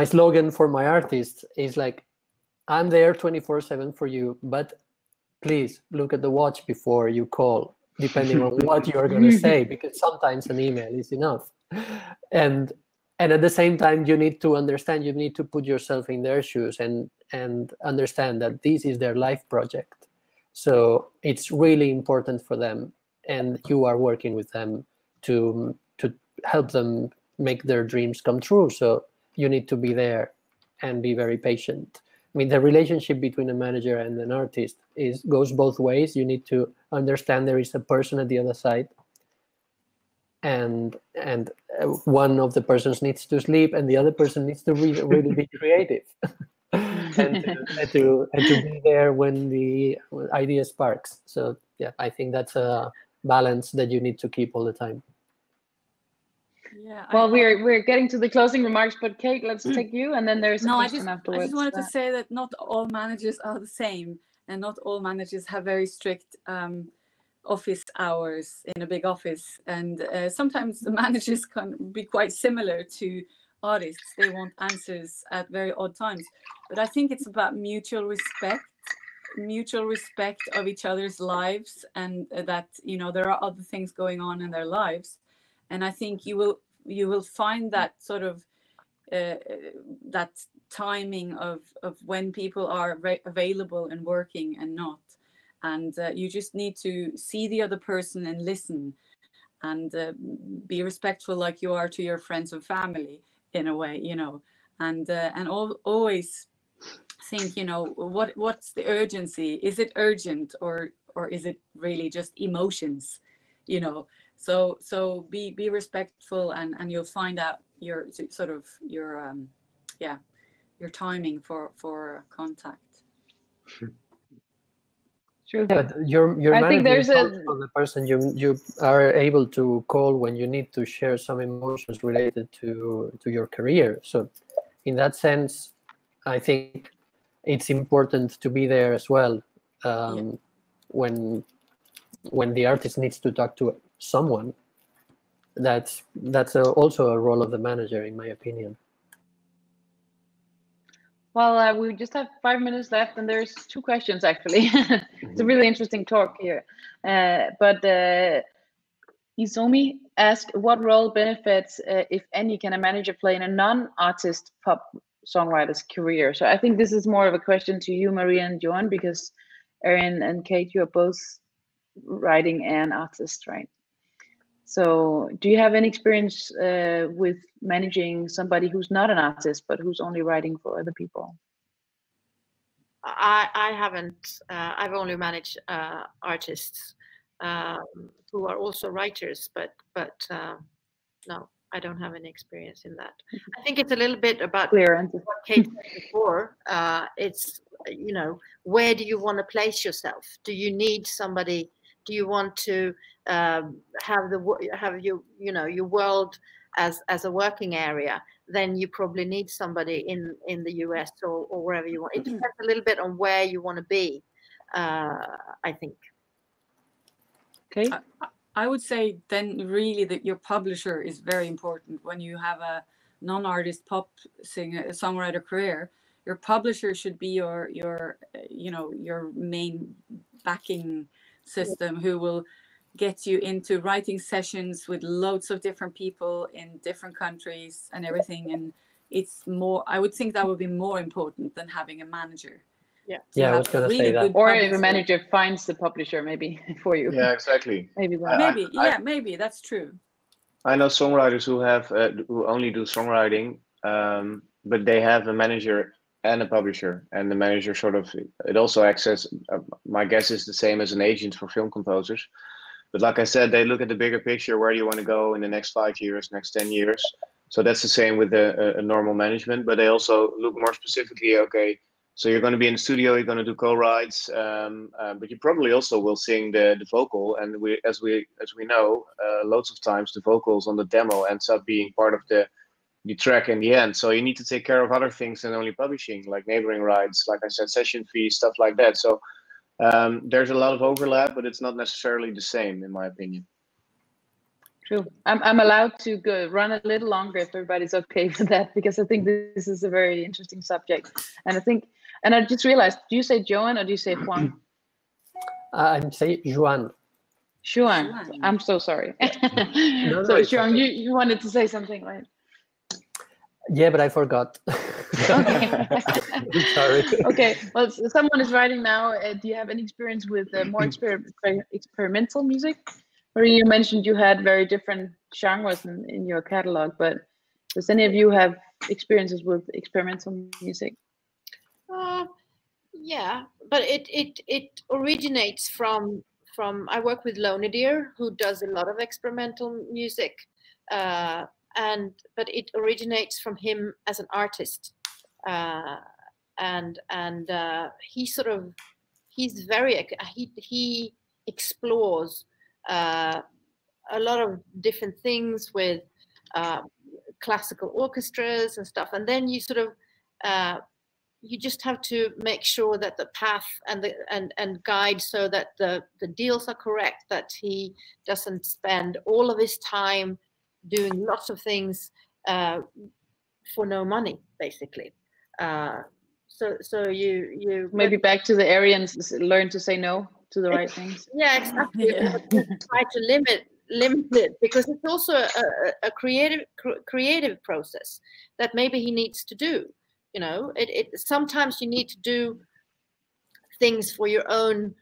slogan for my artists is like, I'm there 24/7 for you, but please look at the watch before you call, depending on what you're going to say, because sometimes an email is enough. And at the same time, you need to understand, you need to put yourself in their shoes and understand that this is their life project. So it's really important for them, and you are working with them to help them make their dreams come true. So you need to be there and be very patient. I mean, the relationship between a manager and an artist goes both ways. You need to understand there is a person at the other side, and one of the persons needs to sleep, and the other person needs to really be creative, and to be there when the idea sparks. So yeah, I think that's a balance that you need to keep all the time. Yeah. Well, we're getting to the closing remarks, but Kate, let's take you, and then there's a question afterwards. I just wanted to say that not all managers are the same, and not all managers have very strict office hours in a big office, and sometimes the managers can be quite similar to artists. They want answers at very odd times, but I think it's about mutual respect of each other's lives, and that, you know, there are other things going on in their lives. And I think you will find that sort of that timing of when people are available and working and not. And you just need to see the other person and listen, and be respectful like you are to your friends and family in a way, you know. And always think, you know, what's the urgency? Is it urgent, or is it really just emotions, you know? So be respectful, and you'll find out your timing for contact. True. Yeah, but your I manager think there's is also the person you are able to call when you need to share some emotions related to your career. So in that sense, I think it's important to be there as well, when the artist needs to talk to someone. That's also a role of the manager, in my opinion. Well, we just have 5 minutes left, and there's 2 questions actually. It's a really interesting talk here. But Izomi asked, what role benefits, if any, can a manager play in a non-artist pop songwriter's career? So I think this is more of a question to you, Maria and Joan, because Arriën and Kate, you are both writing and artist, right? So do you have any experience with managing somebody who's not an artist, but who's only writing for other people? I haven't. I've only managed artists who are also writers, but no, I don't have any experience in that. I think it's a little bit about what Kate said before. It's, you know, where do you want to place yourself? Do you need somebody? Do you want to have your world as a working area? Then you probably need somebody in the US or wherever you want. It depends a little bit on where you want to be, I think. Okay. I would say then really that your publisher is very important. When you have a non-artist pop singer, songwriter career, your publisher should be your main backing system, who will get you into writing sessions with loads of different people in different countries and everything. And it's more, I would think that would be more important than having a manager. Yeah, I was going to say that. Or if a manager finds the publisher maybe for you. Yeah, exactly. Maybe maybe that's true. I know songwriters who have who only do songwriting, but they have a manager and a publisher, and the manager sort of, it also acts as, my guess is the same as an agent for film composers. But like I said, they look at the bigger picture. Where do you want to go in the next 5 years, next 10 years? So that's the same with a normal management, but they also look more specifically, okay, so you're going to be in the studio, you're going to do co-writes, but you probably also will sing the vocal. And as we know, loads of times the vocals on the demo ends up being part of the track in the end. So you need to take care of other things than only publishing, like neighboring rights, like I said, session fees, stuff like that. So there's a lot of overlap, but it's not necessarily the same, in my opinion. True. I'm allowed to run a little longer if everybody's okay with that, because I think this is a very interesting subject. And I just realized, do you say Joan or do you say Juan? I'm saying Joan. Joan. I'm so sorry. No, so Joan, okay. you wanted to say something, right? Yeah, but I forgot. Okay. Sorry. Okay. Well, someone is writing now. Do you have any experience with more experimental music? Or you mentioned you had very different genres in your catalog, but does any of you have experiences with experimental music? Yeah, but it originates from I work with Lidell, who does a lot of experimental music, but it originates from him as an artist, and he explores a lot of different things with classical orchestras and stuff, and then you sort of you just have to make sure that the path and guide so that the deals are correct, that he doesn't spend all of his time doing lots of things for no money, basically. So you maybe back to the Aryans, learn to say no to the right things. Yeah, exactly. Yeah. Try to limit it, because it's also a creative process that maybe he needs to do. You know, sometimes you need to do things for your own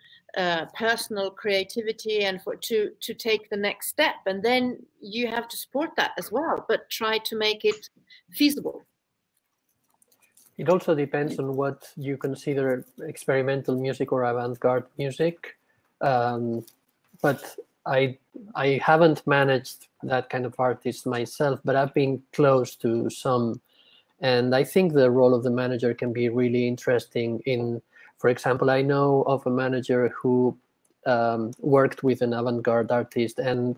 personal creativity and to take the next step, and then you have to support that as well, but try to make it feasible. It also depends on what you consider experimental music or avant-garde music. But I haven't managed that kind of artist myself, but I've been close to some And I think the role of the manager can be really interesting in, for example, I know of a manager who worked with an avant-garde artist and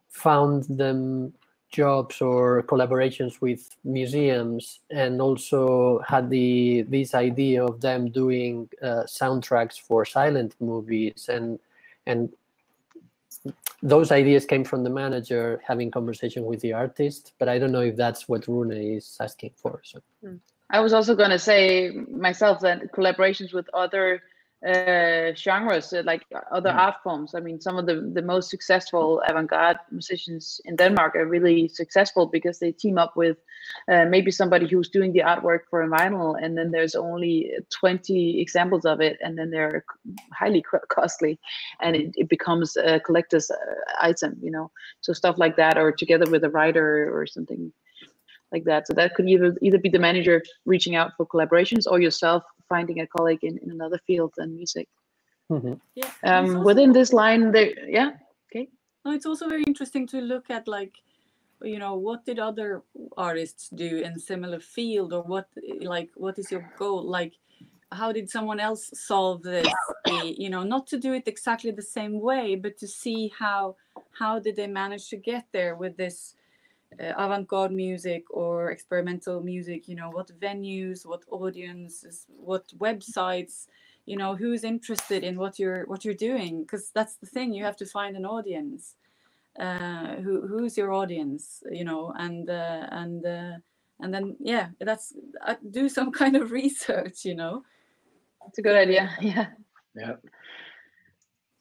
found them jobs or collaborations with museums, and also had this idea of them doing soundtracks for silent movies, and those ideas came from the manager having conversation with the artist, but I don't know if that's what Rune is asking for. So I was also going to say myself that collaborations with other genres, like other art forms. I mean, some of the most successful avant-garde musicians in Denmark are really successful because they team up with maybe somebody who's doing the artwork for a vinyl, and then there's only 20 examples of it, and then they're highly costly, and it becomes a collector's item, you know. So stuff like that, or together with a writer or something like that. So that could either be the manager reaching out for collaborations, or yourself finding a colleague in another field than music. mm-hmm. Yeah. Within this line, there, yeah, okay. No, it's also very interesting to look at, like, you know, what did other artists do in similar field, or what is your goal? Like, how did someone else solve this? You know, not to do it exactly the same way, but to see how did they manage to get there with this avant-garde music or experimental music, you know, what venues, what audiences, what websites, you know, who's interested in what you're doing, because that's the thing, you have to find an audience. Who's your audience, you know, and then yeah, that's do some kind of research, you know. It's a good idea. Yeah.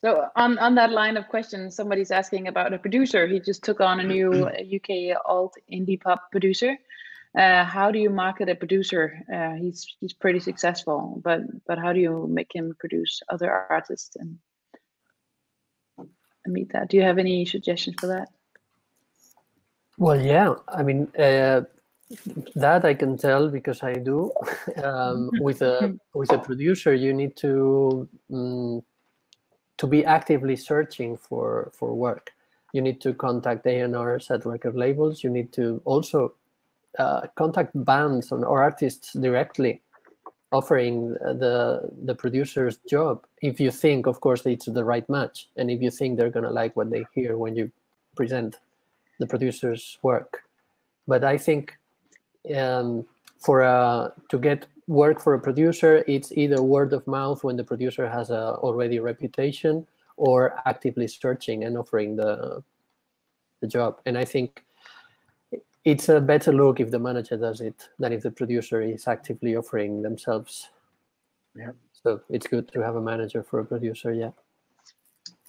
So on that line of questions, somebody's asking about a producer. He just took on a new UK alt indie pop producer. How do you market a producer? He's pretty successful, but how do you make him produce other artists and meet that? Do you have any suggestions for that? Well, yeah, I mean, that I can tell because I do. With a producer, you need to be actively searching for work. You need to contact A&Rs at record labels. You need to also contact bands or artists directly, offering the producer's job, if you think, of course, it's the right match, and if you think they're going to like what they hear when you present the producer's work. But I think to get work for a producer, it's either word of mouth when the producer has a already reputation, or actively searching and offering the job. And I think it's a better look if the manager does it than if the producer is actively offering themselves. Yeah. So it's good to have a manager for a producer. Yeah.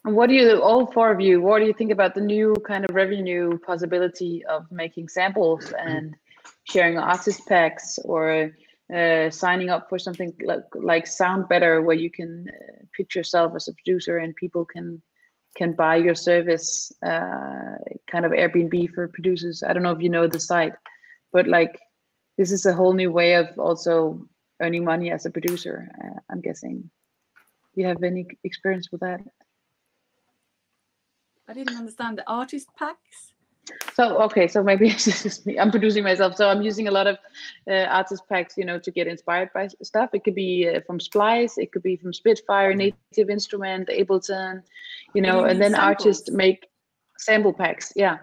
And what do you, all four of you, what do you think about the new kind of revenue possibility of making samples and sharing artist packs, or signing up for something like Sound Better, where you can pitch yourself as a producer and people can buy your service, kind of Airbnb for producers? I don't know if you know the site, but like, this is a whole new way of also earning money as a producer, I'm guessing. Do you have any experience with that? I didn't understand the artist packs. So, okay, so maybe it's just me. I'm producing myself. So I'm using a lot of artist packs, you know, to get inspired by stuff. It could be from Splice, it could be from Spitfire, Native Instrument, Ableton, you know, and then samples? Artists make sample packs. Yeah.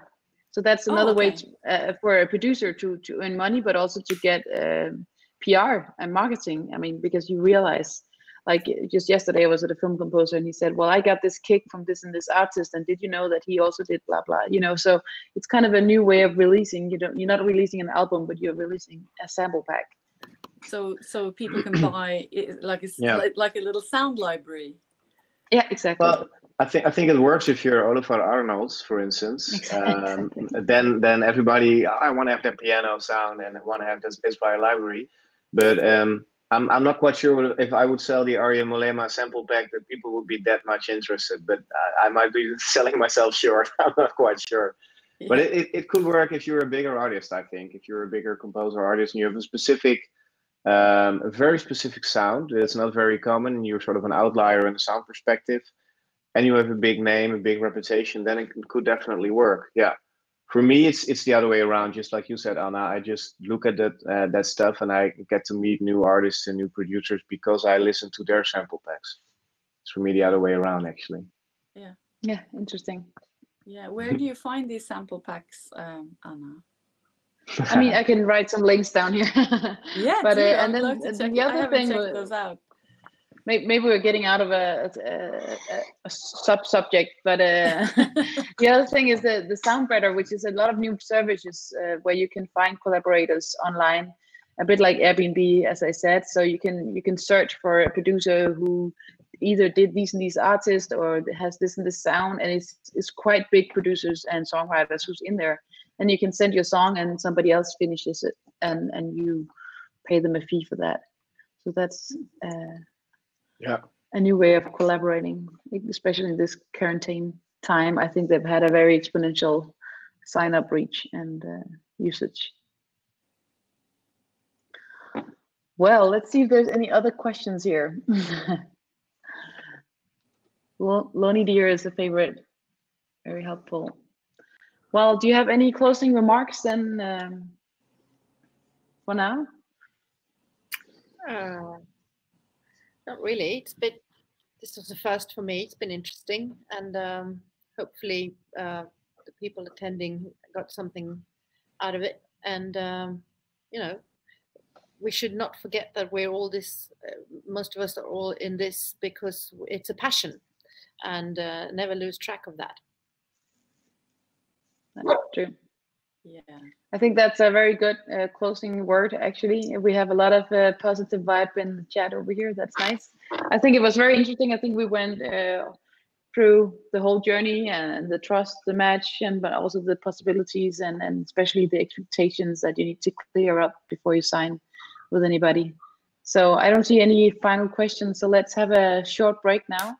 So that's another way for a producer to earn money, but also to get PR and marketing. I mean, because you realize, like just yesterday I was at a film composer and he said, well, I got this kick from this and this artist, and did you know that he also did blah, blah, you know? So it's kind of a new way of releasing. You're not releasing an album, but you're releasing a sample pack. So people can buy it like a little sound library. Yeah, exactly. Well, I think it works if you're Oliver Arnolds, for instance. Exactly. Then everybody, I want to have that piano sound and I want to have this Spitfire library. But I'm not quite sure if I would sell the Arriën Molema sample pack that people would be that much interested. But I might be selling myself short. I'm not quite sure. Yeah. But it could work if you're a bigger artist, I think. If you're a bigger composer artist and you have a specific, a very specific sound that's not very common, and you're sort of an outlier in the sound perspective, and you have a big name, a big reputation, then it could definitely work. Yeah. For me, it's the other way around. Just like you said, Anna, I just look at that stuff, and I get to meet new artists and new producers because I listen to their sample packs. It's for me the other way around, actually. Yeah. Yeah, interesting. Yeah, where do you find these sample packs, Anna? I mean, I can write some links down here. Yeah, but and then the other thing checked those out. Maybe we're getting out of a sub-subject, but the other thing is the Soundwriter, which is a lot of new services where you can find collaborators online, a bit like Airbnb, as I said. So you can search for a producer who either did these and these artists or has this and this sound, and it's quite big producers and songwriters who's in there. And you can send your song and somebody else finishes it, and you pay them a fee for that. So that's a new way of collaborating, especially in this quarantine time. I think they've had a very exponential sign-up reach and usage. Well, let's see if there's any other questions here. Lonely Deer is a favorite, very helpful. Well, do you have any closing remarks then for now? Not really. This was the first for me. It's been interesting, and hopefully the people attending got something out of it. And you know, we should not forget that we're all this. Most of us are all in this because it's a passion, and never lose track of that. That's true. Yeah, I think that's a very good closing word, actually. We have a lot of positive vibe in the chat over here. That's nice. I think it was very interesting. I think we went through the whole journey and the trust, the match, but also the possibilities and especially the expectations that you need to clear up before you sign with anybody. So I don't see any final questions. So let's have a short break now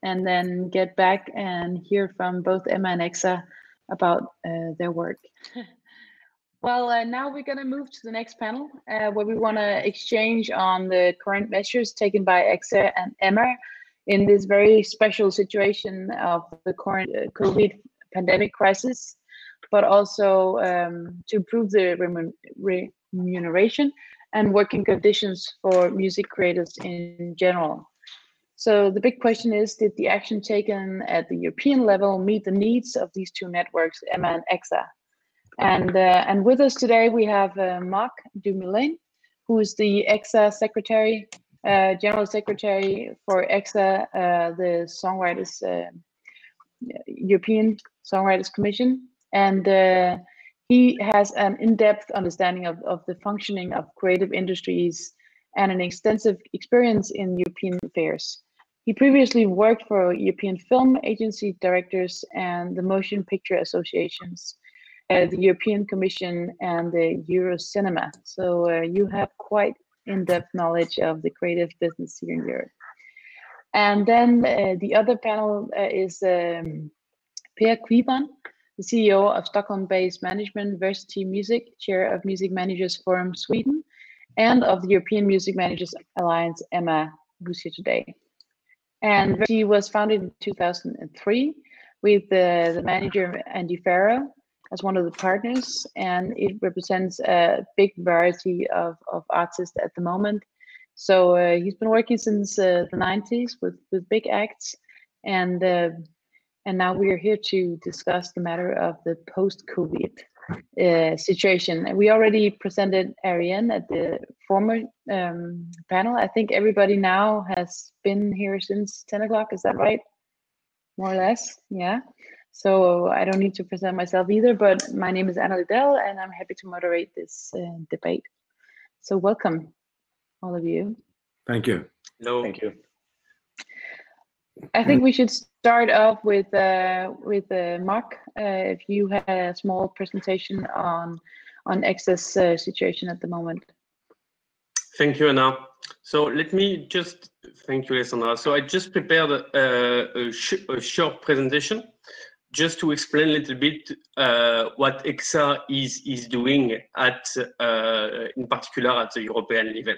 and then get back and hear from both Emma and ECSA about their work. Well, now we're going to move to the next panel where we want to exchange on the current measures taken by ECSA and EMMA in this very special situation of the current COVID pandemic crisis, but also to improve the remuneration and working conditions for music creators in general. So the big question is, did the action taken at the European level meet the needs of these two networks, EMMA and ECSA? And with us today, we have Marc du Moulin, who is the ECSA secretary, general secretary for ECSA, the Songwriters, European Songwriters Commission. And he has an in-depth understanding of the functioning of creative industries and an extensive experience in European affairs. He previously worked for European Film Agency directors and the Motion Picture Associations, the European Commission, and the Eurocinema. So you have quite in-depth knowledge of the creative business here in Europe. And then the other panel is Per Kviman, the CEO of Stockholm-based management Versity Music, chair of Music Managers Forum Sweden, and of the European Music Managers Alliance, EMMA, who's here today. And Versity was founded in 2003 with the manager Andy Farrow as one of the partners, and it represents a big variety of artists at the moment. So he's been working since the 90s with big acts, and now we are here to discuss the matter of the post-COVID situation. And we already presented Arriën at the former panel. I think everybody now has been here since 10 o'clock, is that right? More or less, yeah. So I don't need to present myself either, but my name is Anna Lidell, and I'm happy to moderate this debate. So welcome, all of you. Thank you. Hello. Thank you. I think we should start off with Marc. If you had a small presentation on ECSA's situation at the moment. Thank you, Anna. So let me just thank you, Alessandra. So I just prepared a short presentation just to explain a little bit what ECSA is doing at, in particular, at the European level.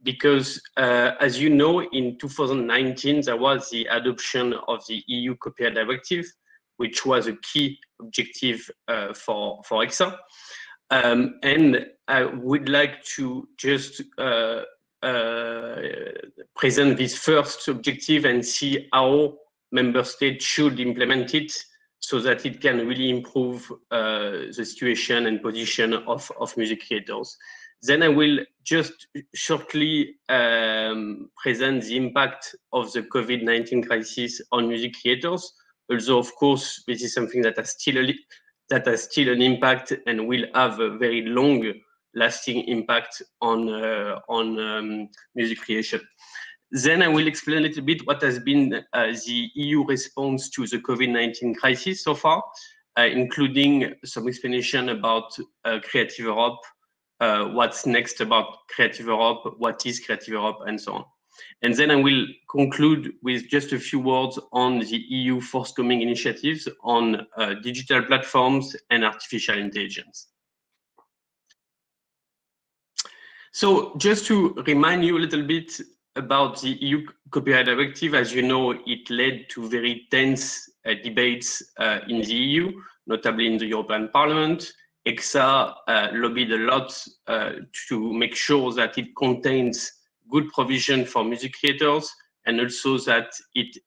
Because, as you know, in 2019, there was the adoption of the EU Copyright Directive, which was a key objective for ECSA. And I would like to just present this first objective and see how member states should implement it so that it can really improve the situation and position of music creators. Then I will just shortly present the impact of the COVID-19 crisis on music creators. Although, of course, this is something that has still an impact and will have a very long-lasting impact on music creation. Then I will explain a little bit what has been the EU response to the COVID-19 crisis so far, including some explanation about Creative Europe, what's next about Creative Europe, what is Creative Europe, and so on. And then I will conclude with just a few words on the EU forthcoming initiatives on digital platforms and artificial intelligence. So just to remind you a little bit about the EU Copyright Directive, as you know, it led to very tense debates in the EU, notably in the European Parliament. ECSA lobbied a lot to make sure that it contains good provision for music creators, and also that it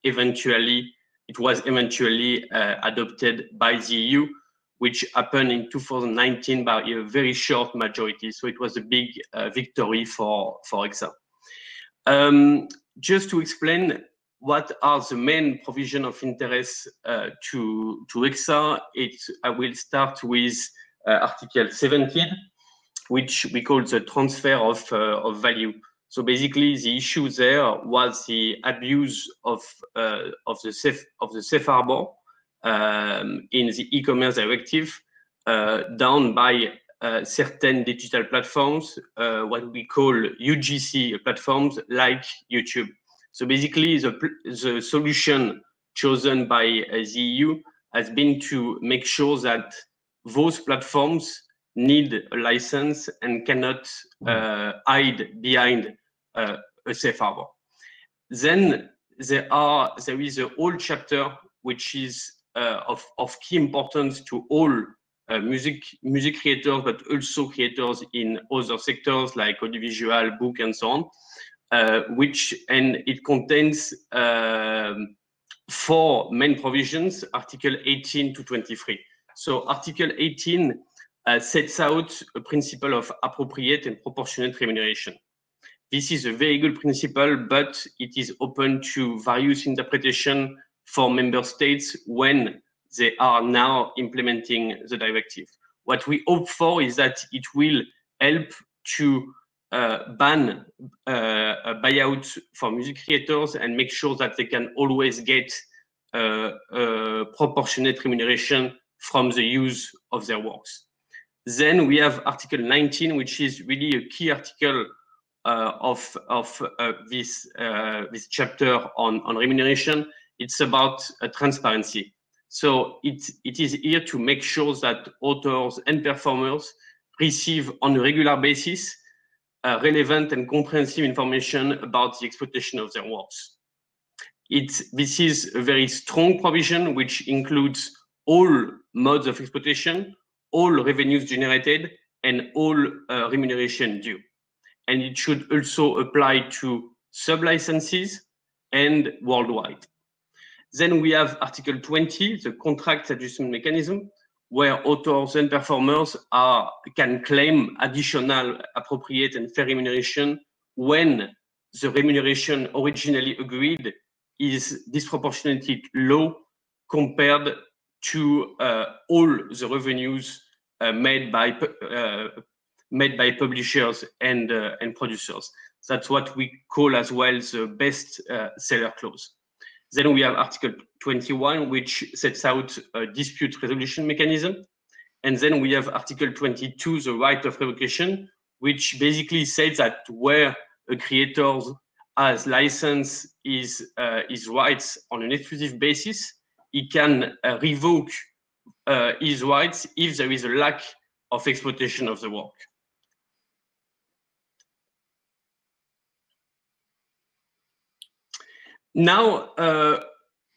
was eventually adopted by the EU, which happened in 2019 by a very short majority. So it was a big victory for ECSA. Just to explain what are the main provision of interest to ECSA, I will start with Article 17, which we call the transfer of value. So basically, the issue there was the abuse of the safe harbor in the e-commerce directive done by certain digital platforms, what we call UGC platforms like YouTube. So basically, the solution chosen by the EU has been to make sure that those platforms need a license and cannot hide behind a safe harbor. Then there is a whole chapter which is of key importance to all music creators, but also creators in other sectors like audiovisual, book, and so on. And it contains 4 main provisions, Article 18 to 23. So Article 18 sets out a principle of appropriate and proportionate remuneration. This is a very good principle, but it is open to various interpretation for member states when they are now implementing the directive. What we hope for is that it will help to ban a buyout for music creators and make sure that they can always get proportionate remuneration from the use of their works. Then we have Article 19, which is really a key article of this chapter on remuneration. It's about transparency. So it is here to make sure that authors and performers receive on a regular basis relevant and comprehensive information about the exploitation of their works. This is a very strong provision which includes all modes of exploitation, all revenues generated, and all remuneration due. And it should also apply to sub-licenses and worldwide. Then we have Article 20, the contract adjustment mechanism, where authors and performers can claim additional appropriate and fair remuneration when the remuneration originally agreed is disproportionately low compared to all the revenues made by publishers and producers. That's what we call as well the best seller clause. Then we have Article 21, which sets out a dispute resolution mechanism. And then we have Article 22, the right of revocation, which basically says that where a creator has license his rights on an exclusive basis, he can revoke his rights if there is a lack of exploitation of the work. Now,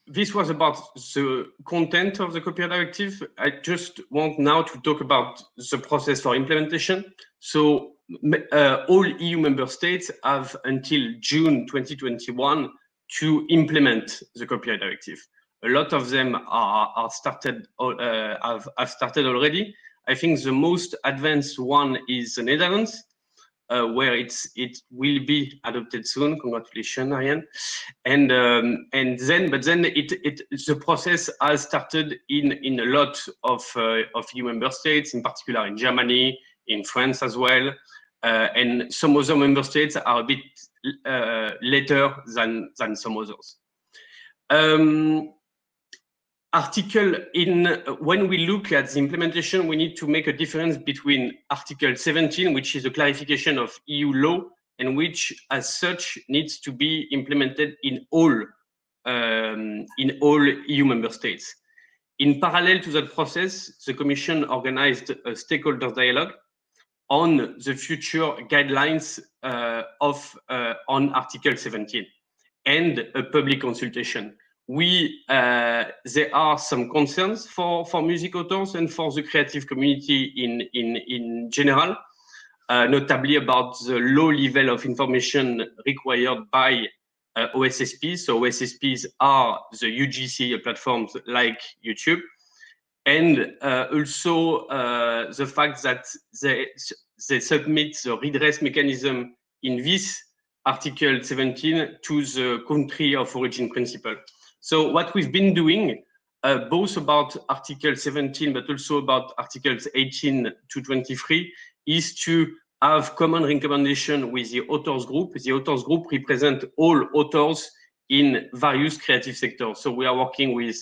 this was about the content of the copyright directive. I just want now to talk about the process for implementation. So all EU member states have until June 2021 to implement the copyright directive. A lot of them have started already. I think the most advanced one is the Netherlands, where it will be adopted soon. Congratulations, Arriën. But then the process has started in a lot of EU member states, in particular in Germany, in France as well, and some other member states are a bit later than some others. When we look at the implementation, we need to make a difference between Article 17, which is a clarification of EU law, and which, as such, needs to be implemented in all EU member states. In parallel to that process, the Commission organized a stakeholder dialogue on the future guidelines on Article 17 and a public consultation. There are some concerns for music authors and for the creative community in general, notably about the low level of information required by OSSPs. So OSSPs are the UGC platforms like YouTube, and also the fact that they submit the redress mechanism in this Article 17 to the country of origin principle. So what we've been doing, both about Article 17, but also about Articles 18 to 23, is to have common recommendation with the authors group. The authors group represent all authors in various creative sectors. So we are working with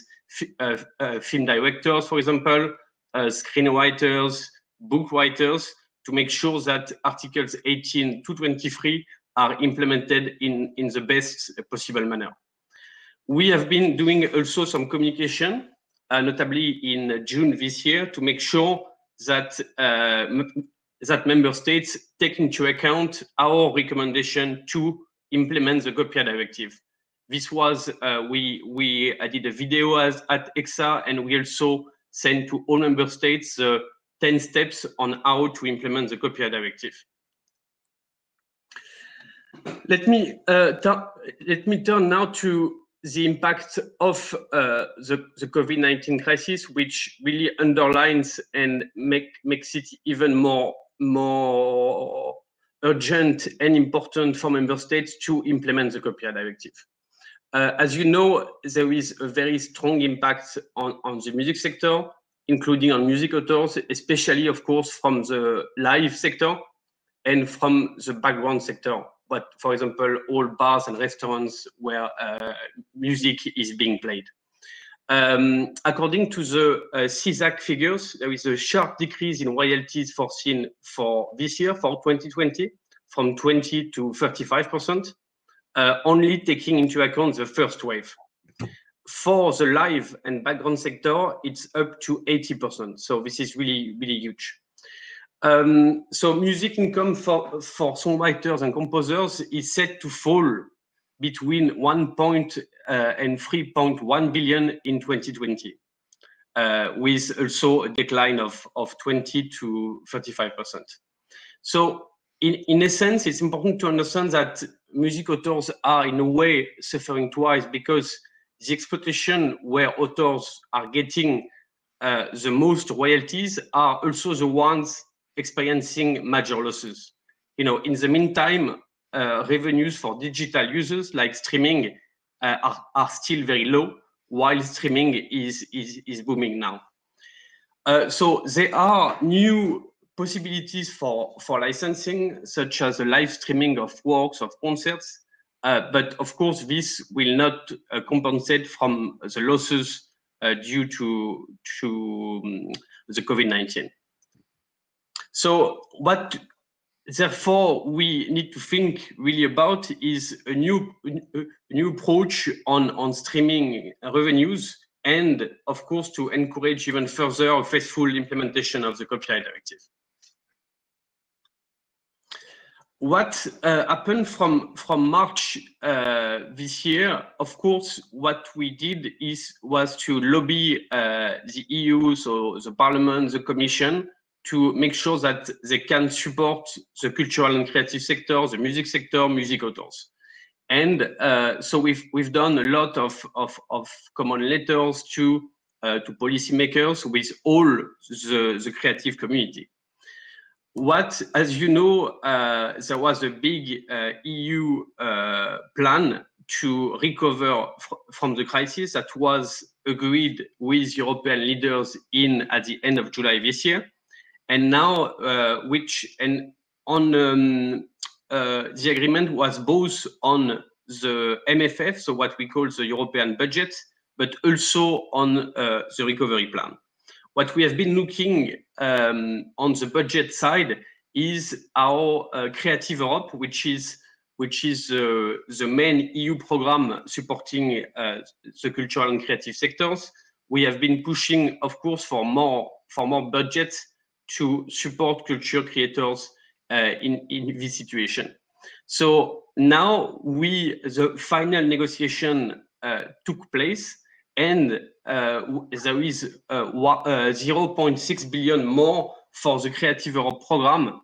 film directors, for example, screenwriters, book writers, to make sure that Articles 18 to 23 are implemented in the best possible manner. We have been doing also some communication, notably in June this year, to make sure that that member states take into account our recommendation to implement the copyright directive. This was, we did a video at ECSA, and we also sent to all member states 10 steps on how to implement the copyright directive. Let me turn now to the impact of the COVID-19 crisis, which really underlines and makes it even more urgent and important for member states to implement the copyright directive. As you know, there is a very strong impact on the music sector, including on music authors, especially, of course, from the live sector and from the background sector. But for example, all bars and restaurants where music is being played. According to the CSAC figures, there is a sharp decrease in royalties foreseen for this year, for 2020, from 20 to 35%, only taking into account the first wave. For the live and background sector, it's up to 80%. So this is really, really huge. So music income for songwriters and composers is set to fall between 1 and 3.1 billion in 2020, with also a decline of 20 to 35%. So in essence, it's important to understand that music authors are in a way suffering twice, because the exploitation where authors are getting the most royalties are also the ones experiencing major losses. You know, in the meantime, revenues for digital users like streaming are still very low, while streaming is booming now. So there are new possibilities for licensing, such as the live streaming of works, of concerts, but of course this will not compensate from the losses due to the COVID-19. So what, therefore, we need to think really about is a new approach on streaming revenues, and of course to encourage even further a faithful implementation of the copyright directive. what happened from March this year? Of course, what we did was to lobby the EU, so the Parliament, the Commission, to make sure that they can support the cultural and creative sector, the music sector, music authors. And so we've done a lot of common letters to policymakers with all the creative community. What, as you know, there was a big EU plan to recover from the crisis that was agreed with European leaders at the end of July this year, and now the agreement was both on the MFF, so what we call the European budget, but also on the recovery plan. What we have been looking on the budget side is our Creative Europe, which is the main EU program supporting the cultural and creative sectors. We have been pushing, of course, for more budget to support culture creators in this situation. So now the final negotiation took place, and there is 0.6 billion more for the Creative Europe program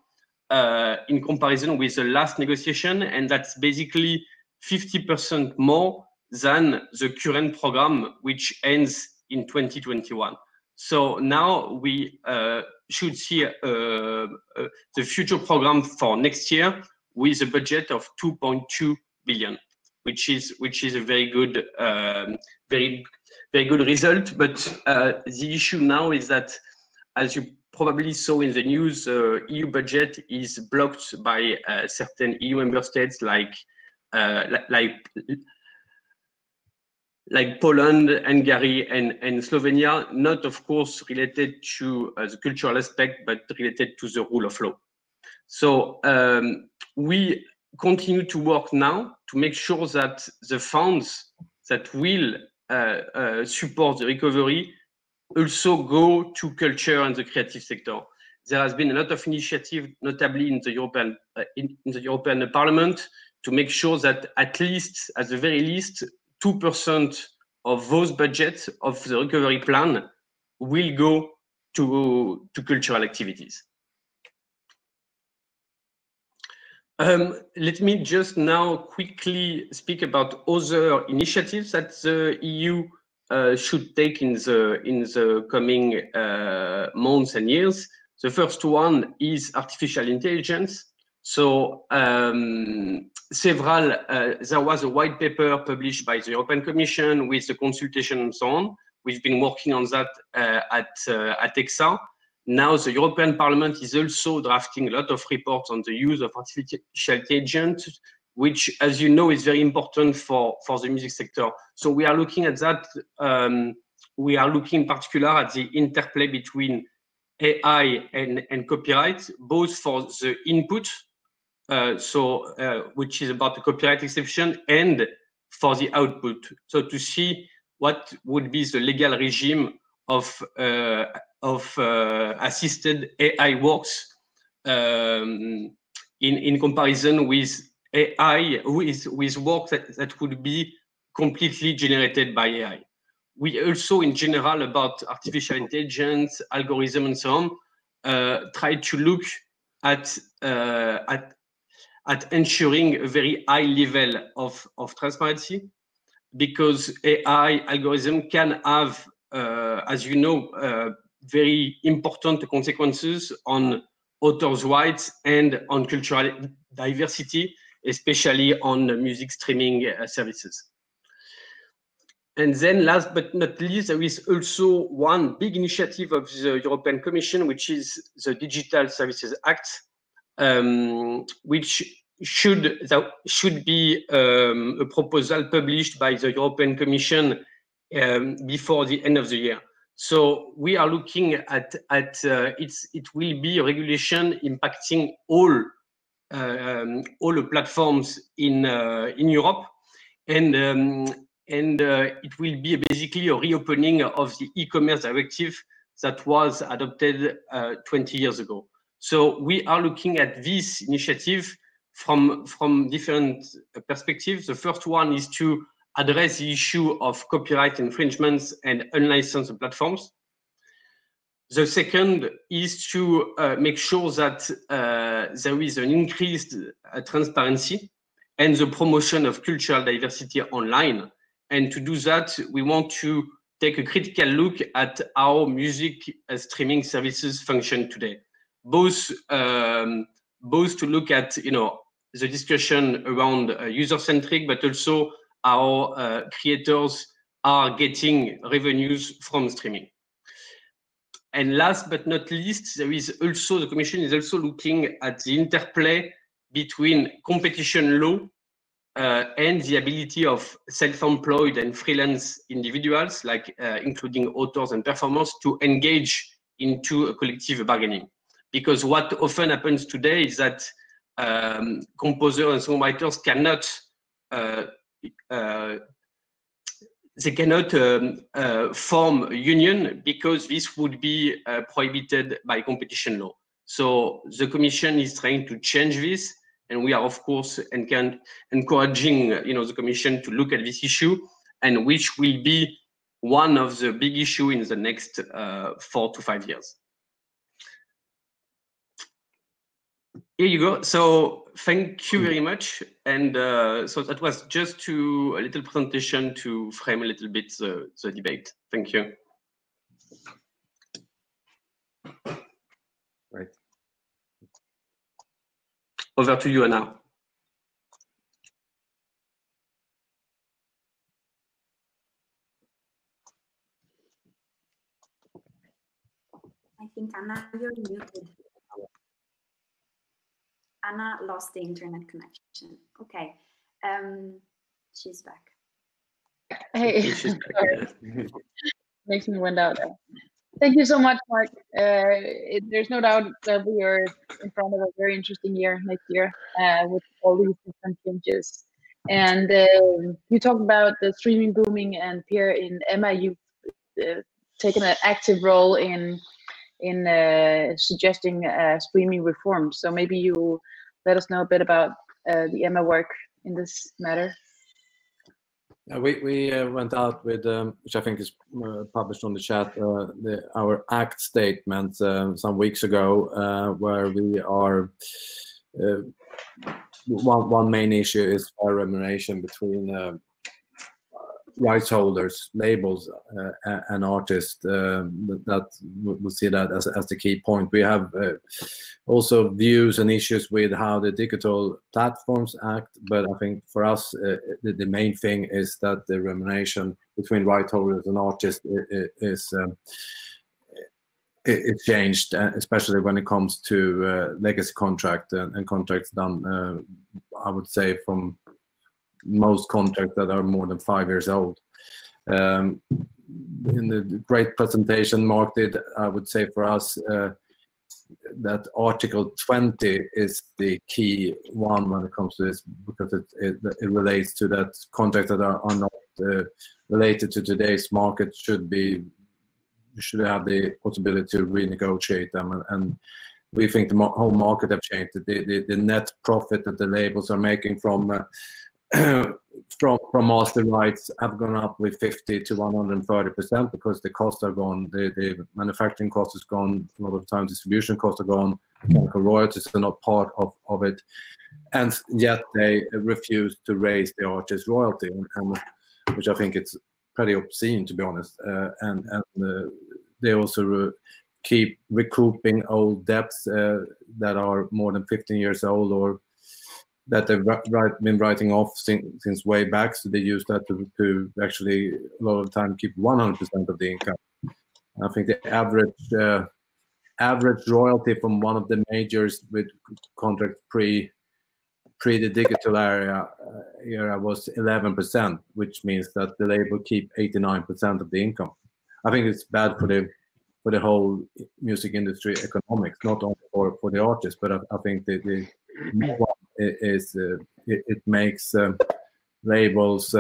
in comparison with the last negotiation, and that's basically 50% more than the current program, which ends in 2021. So now we should see the future program for next year with a budget of 2.2 billion, which is a very good result. But the issue now is that, as you probably saw in the news, EU budget is blocked by certain EU member states like Poland, Hungary, and Slovenia, not of course related to the cultural aspect, but related to the rule of law. So we continue to work now to make sure that the funds that will support the recovery also go to culture and the creative sector. There has been a lot of initiative, notably in the European Parliament, to make sure that at the very least, 2% of those budgets of the recovery plan will go to cultural activities. Let me just now quickly speak about other initiatives that the EU should take in the coming months and years. The first one is artificial intelligence. So there was a white paper published by the European Commission with the consultation and so on. We've been working on that at ECSA. Now the European Parliament is also drafting a lot of reports on the use of artificial intelligence, which, as you know, is very important for the music sector. So we are looking at that. We are looking in particular at the interplay between AI and copyright, both for the input, which is about the copyright exception, and for the output. So to see what would be the legal regime of assisted AI works in comparison with AI, with work that would be completely generated by AI. We also, in general, about artificial intelligence, algorithm, and so on, try to look at ensuring a very high level of transparency, because AI algorithm can have, as you know, very important consequences on authors' rights and on cultural diversity, especially on music streaming services. And then last but not least, there is also one big initiative of the European Commission, which is the Digital Services Act, which should be a proposal published by the European Commission before the end of the year. So we are looking at it will be a regulation impacting all the platforms in Europe, and it will be basically a reopening of the e-commerce directive that was adopted 20 years ago. So we are looking at this initiative from different perspectives. The first one is to address the issue of copyright infringements and unlicensed platforms. The second is to make sure that there is an increased transparency and the promotion of cultural diversity online. And to do that, we want to take a critical look at how music streaming services function today. Both to look at the discussion around user-centric, but also how creators are getting revenues from streaming. And last but not least, there is also, the Commission is also looking at the interplay between competition law and the ability of self-employed and freelance individuals, like including authors and performers, to engage into a collective bargaining. Because what often happens today is that composers and songwriters cannot form a union because this would be prohibited by competition law. So the Commission is trying to change this, and we are of course encouraging the Commission to look at this issue, and which will be one of the big issues in the next 4 to 5 years. Here you go. So thank you very much. And so that was just a little presentation to frame a little bit the debate. Thank you. Right. Over to you, Anna. I think, Anna, you're muted. Anna lost the internet connection. Okay, she's back. Hey, She's back. connection went out. Thank you so much, Marc. There's no doubt that we are in front of a very interesting year next year with all these different changes. And you talked about the streaming booming, and here in EMMA, you've taken an active role in suggesting streaming reform. So maybe you let us know a bit about the EMMA work in this matter. We went out with, which I think is published on the chat, our ACT statement some weeks ago, where we are, one main issue is fair remuneration between rights holders, labels, and artists. That we'll see that as the key point. We have also views and issues with how the digital platforms act, but I think for us the main thing is that the remuneration between rights holders and artists is changed, especially when it comes to legacy contract and contracts done, I would say, from most contracts that are more than 5 years old. In the great presentation Marc did, I would say for us that Article 20 is the key one when it comes to this, because it relates to that contracts that are not related to today's market should have the possibility to renegotiate them, and we think the whole market have changed. The net profit that the labels are making from master rights have gone up with 50 to 130% because the costs are gone, the manufacturing cost is gone, a lot of times distribution costs are gone, mechanical royalties are not part of it, and yet they refuse to raise the artist royalty, and which I think it's pretty obscene, to be honest, and they also keep recouping old debts that are more than 15 years old, or that they've been writing off since way back, so they use that to actually a lot of the time keep 100% of the income. I think the average royalty from one of the majors with contract pre the digital era was 11%, which means that the label keep 89% of the income. I think it's bad for the whole music industry economics, not only for the artists, but I think the it makes labels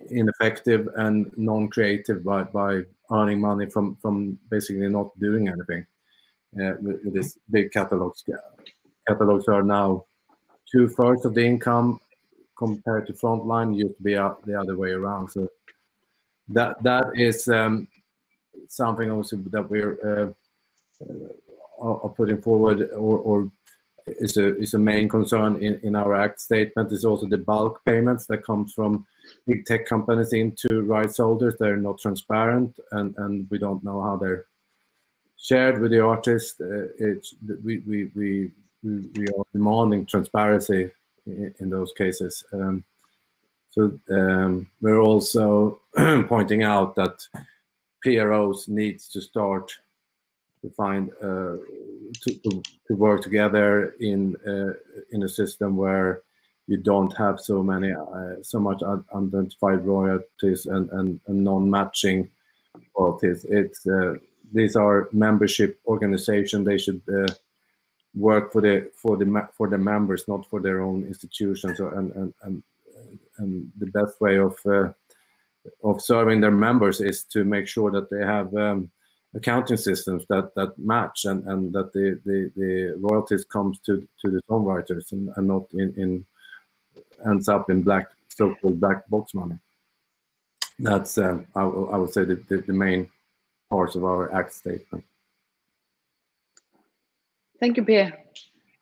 ineffective and non-creative by earning money from basically not doing anything. With this big catalogs are now 2/3 of the income compared to frontline. It used to be the other way around. So that is something also that we're are putting forward, or is a main concern in our ACT statement. Is also the bulk payments that comes from big tech companies into rights holders. They're not transparent, and we don't know how they're shared with the artist. We are demanding transparency in those cases. We're also pointing out that PROs needs to start to find to work together in a system where you don't have so much unidentified royalties and non-matching royalties. These are membership organizations. They should work for the members, not for their own institutions. And the best way of serving their members is to make sure that they have accounting systems that match, and that the royalties comes to the songwriters and not ends up in so-called black box money. That's I would say the main parts of our ACT statement. Thank you, Per.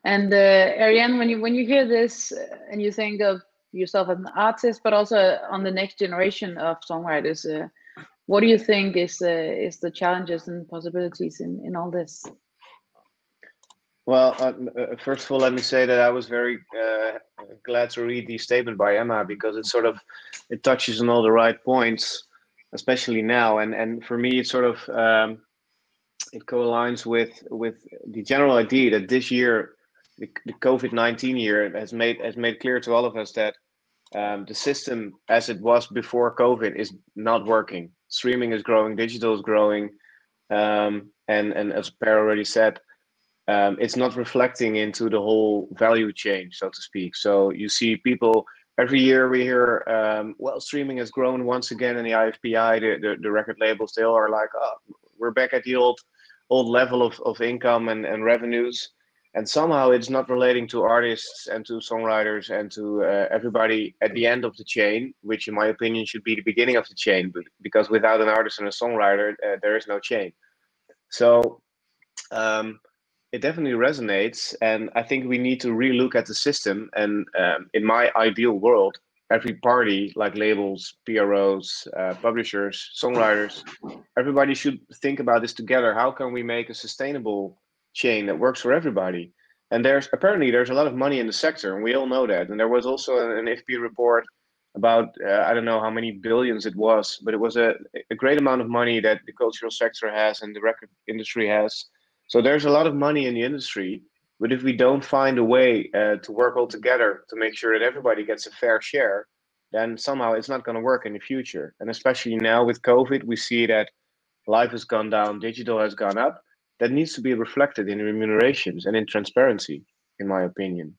And Arriën, when you hear this and you think of yourself as an artist, but also on the next generation of songwriters, what do you think is the challenges and possibilities in all this? Well, first of all, let me say that I was very glad to read the statement by Emma, because it touches on all the right points, especially now. And for me, it sort of it co-aligns with the general idea that this year, the COVID-19 year, has made clear to all of us that the system as it was before COVID is not working. Streaming is growing, digital is growing, and as Per already said, it's not reflecting into the whole value chain, so to speak. So you see people every year, we hear, well, streaming has grown once again in the IFPI. The record labels, they all are like, oh, we're back at the old level of income and revenues. And somehow it's not relating to artists and to songwriters and to everybody at the end of the chain, which in my opinion should be the beginning of the chain, because without an artist and a songwriter, there is no chain. So it definitely resonates, and I think we need to relook at the system. And in my ideal world, every party, like labels, PROs, publishers, songwriters, everybody should think about this together. How can we make a sustainable chain that works for everybody? And there's a lot of money in the sector, and we all know that. And there was also an IFPI report about I don't know how many billions it was, but it was a great amount of money that the cultural sector has and the record industry has. So there's a lot of money in the industry, but if we don't find a way to work all together to make sure that everybody gets a fair share, then somehow it's not going to work in the future. And especially now with COVID, we see that live has gone down, digital has gone up. That needs to be reflected in remunerations and in transparency, in my opinion.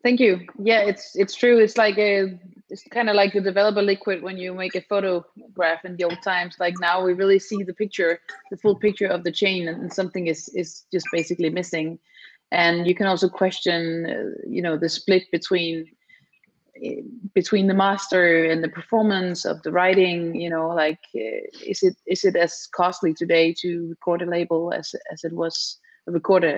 Thank you. Yeah, it's true. It's like it's kind of like the developer liquid when you make a photograph in the old times. Like now we really see the picture, the full picture of the chain, and something is just basically missing. And you can also question, the split between the master and the performance of the writing. Is it as costly today to record a label as it was a recording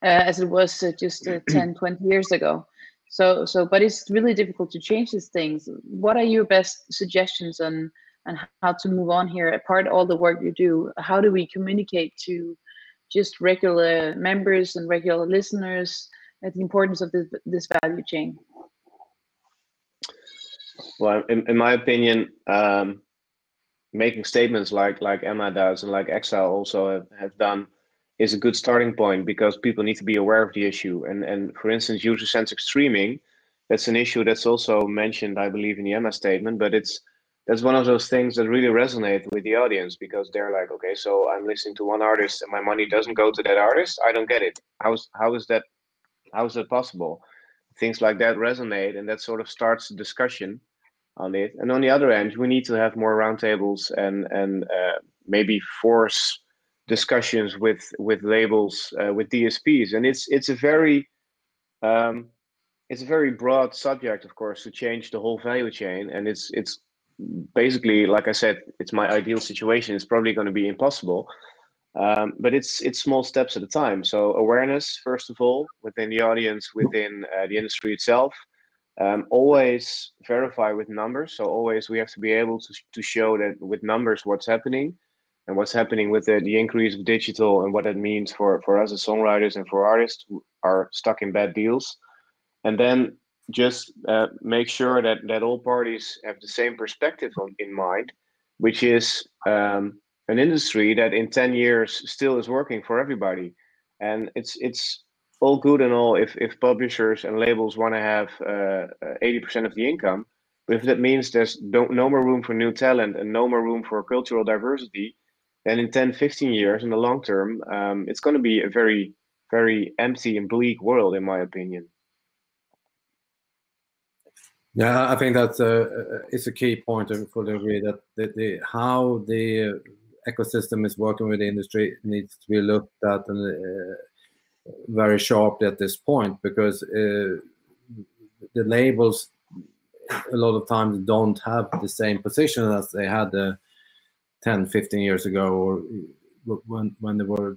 as it was just 10, 20 years ago. So but it's really difficult to change these things. What are your best suggestions on how to move on here? Apart all the work you do, how do we communicate to just regular members and regular listeners the importance of this value chain? Well, in my opinion, making statements like Emma does and like ECSA also have done is a good starting point, because people need to be aware of the issue. And for instance, user-centric streaming, that's an issue that's also mentioned, I believe, in the Emma statement, but that's one of those things that really resonate with the audience, because they're like, okay, so I'm listening to one artist and my money doesn't go to that artist. I don't get it. How is that possible? Things like that resonate, and that sort of starts a discussion on it. And on the other end, we need to have more roundtables and maybe force discussions with labels, with DSPs, and it's a very broad subject, of course, to change the whole value chain. And it's basically, like I said, it's my ideal situation. It's probably going to be impossible, but it's small steps at a time. So awareness, first of all, within the audience, within the industry itself. Always verify with numbers. So always we have to be able to show that with numbers what's happening, and what's happening with the increase of digital, and what that means for us as songwriters and for artists who are stuck in bad deals. And then just make sure that all parties have the same perspective in mind, which is an industry that in 10 years still is working for everybody. And it's all good and all if publishers and labels want to have 80% of the income, but if that means there's no more room for new talent and no more room for cultural diversity, then in 10, 15 years in the long term, it's going to be a very, very empty and bleak world, in my opinion. Yeah, I think that's it's a key point. I fully agree that how the ecosystem is working with the industry needs to be looked at and very sharply at this point, because the labels a lot of times don't have the same position as they had 10, 15 years ago, or when they were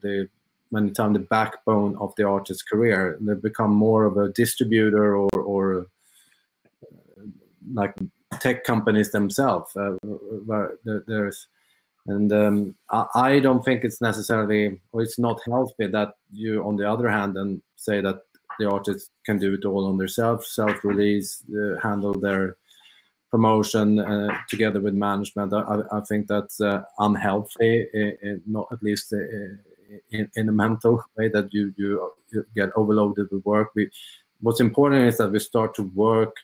many times the backbone of the artist's career. They become more of a distributor or like tech companies themselves. I don't think it's necessarily, or it's not healthy that you, on the other hand, and say that the artists can do it all on their self-release, handle their promotion together with management. I think that's unhealthy, not at least in a mental way, that you get overloaded with work. What's important is that we start to work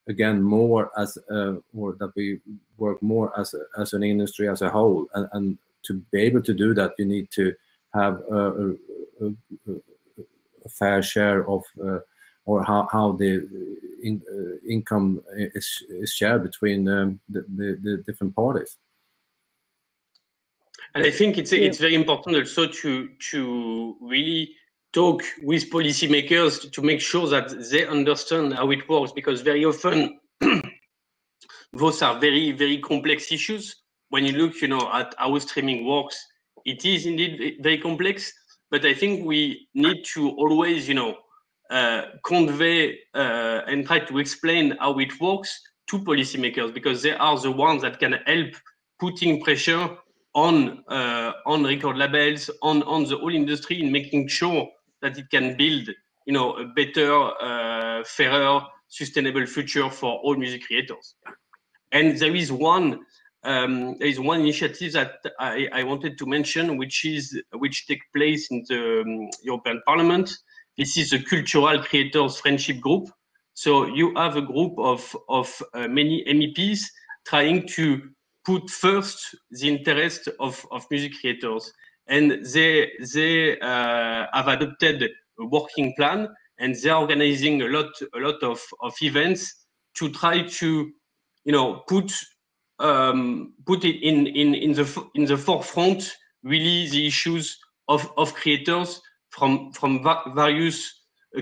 again more as or that we work more as an industry as a whole, and to be able to do that, you need to have a fair share of or how the income is shared between the different parties. And I think it's very important also to really talk with policymakers to make sure that they understand how it works, because very often those are very, very complex issues. When you look, at how streaming works, it is indeed very complex. But I think we need to always, convey and try to explain how it works to policymakers, because they are the ones that can help putting pressure on record labels, on the whole industry, in making sure that it can build, a better, fairer, sustainable future for all music creators. And there is one initiative that I wanted to mention, which takes place in the European Parliament. This is the Cultural Creators Friendship Group. So you have a group of many MEPs trying to put first the interest of music creators, and they have adopted a working plan, and they're organizing a lot of events to try to put it in the forefront, really, the issues of creators from various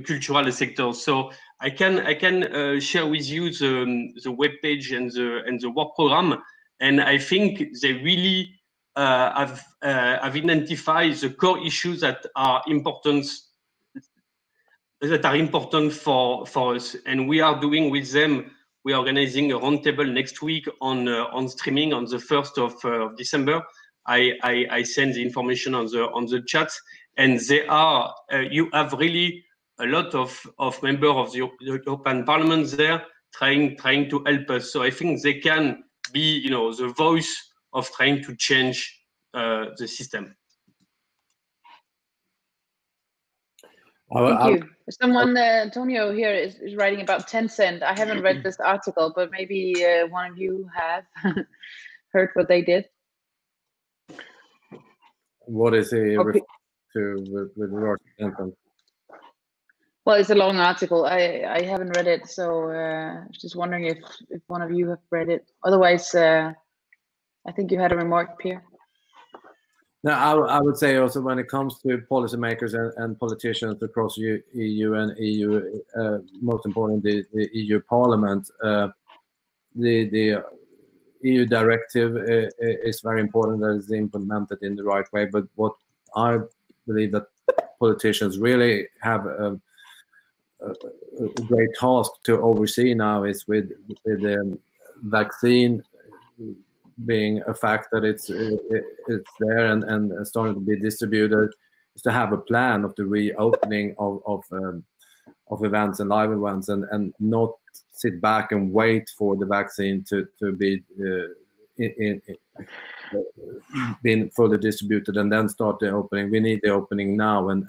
cultural sectors. So I can share with you the webpage and the work program, and I think they really have identified the core issues that are important for us, and we are doing with them. We are organizing a roundtable next week on streaming on the 1st of December. I send the information on the chat, and they are you have really a lot of members of the European Parliament there trying to help us. So I think they can be the voice of trying to change the system. Thank you. Someone, Antonio here is writing about Tencent. I haven't read this article, but maybe one of you have heard what they did. What is he referring to with regard to Tencent? Well, it's a long article. I haven't read it, so I was just wondering if one of you have read it. Otherwise, I think you had a remark, Pierre. No, I would say also when it comes to policymakers and politicians across EU and EU, most importantly the EU Parliament, the EU directive is very important that it's implemented in the right way. But what I believe that politicians really have a great task to oversee now is with the vaccine being a fact that it's there and starting to be distributed, is to have a plan of the reopening of events and live events, and not sit back and wait for the vaccine to be being fully distributed and then start the opening. We need the opening now, and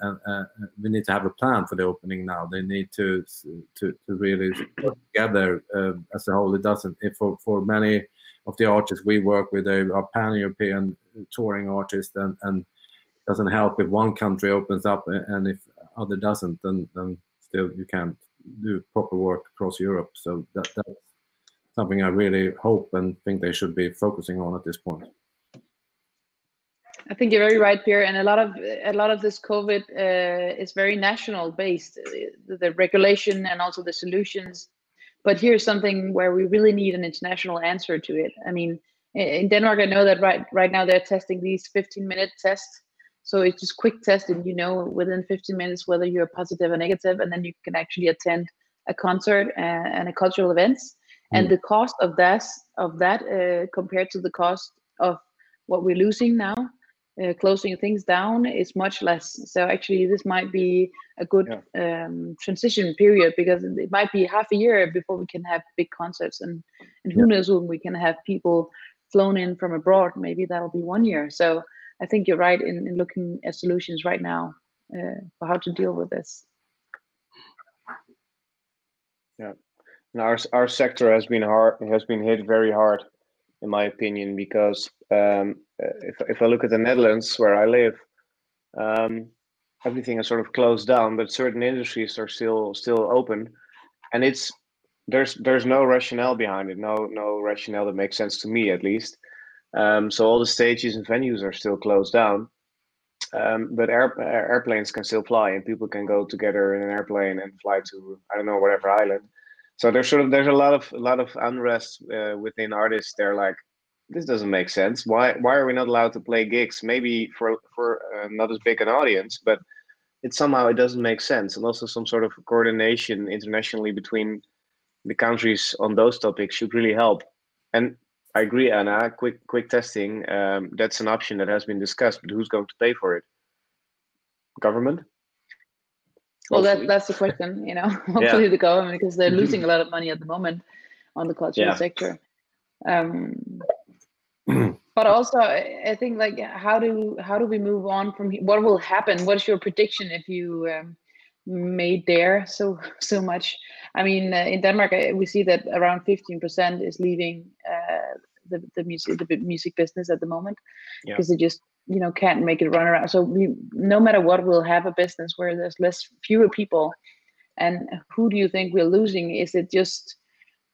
we need to have a plan for the opening now. They need to really work together as a whole. It doesn't, for many of the artists we work with, they are pan-European touring artists, and it doesn't help if one country opens up and if other doesn't, then still you can't do proper work across Europe. So that's something I really hope and think they should be focusing on at this point. I think you're very right, Pierre, and a lot of this COVID is very national based, the regulation and also the solutions. But here's something where we really need an international answer to it. I mean, in Denmark, I know that right now they're testing these 15-minute tests. So it's just quick test, and you know within 15 minutes whether you're positive or negative, and then you can actually attend a concert and a cultural events. And the cost of that compared to the cost of what we're losing now, closing things down, is much less. So actually this might be a good transition period, because it might be half a year before we can have big concerts, and who knows when we can have people flown in from abroad. Maybe that'll be 1 year. So I think you're right in looking at solutions right now for how to deal with this. Yeah, and our sector has been hit very hard, in my opinion, because if I look at the Netherlands, where I live, everything is sort of closed down, but certain industries are still open, and there's no rationale behind it, no rationale that makes sense to me, at least. So all the stages and venues are still closed down, but airplanes can still fly, and people can go together in an airplane and fly to, I don't know, whatever island. So there's a lot of unrest within artists. They're like, this doesn't make sense. Why are we not allowed to play gigs? Maybe for not as big an audience, but it doesn't make sense. And also some sort of coordination internationally between the countries on those topics should really help. And I agree, Anna, quick testing, that's an option that has been discussed, but who's going to pay for it? Government? Well, that's the question, you know. Hopefully the government, because they're losing a lot of money at the moment on the cultural sector. But also, I think, like, how do we move on from here? What will happen? What is your prediction if you may dare so much? I mean, in Denmark, we see that around 15% is leaving the music business at the moment, because they just can't make it run around. So no matter what, we'll have a business where there's fewer people. And who do you think we're losing? Is it just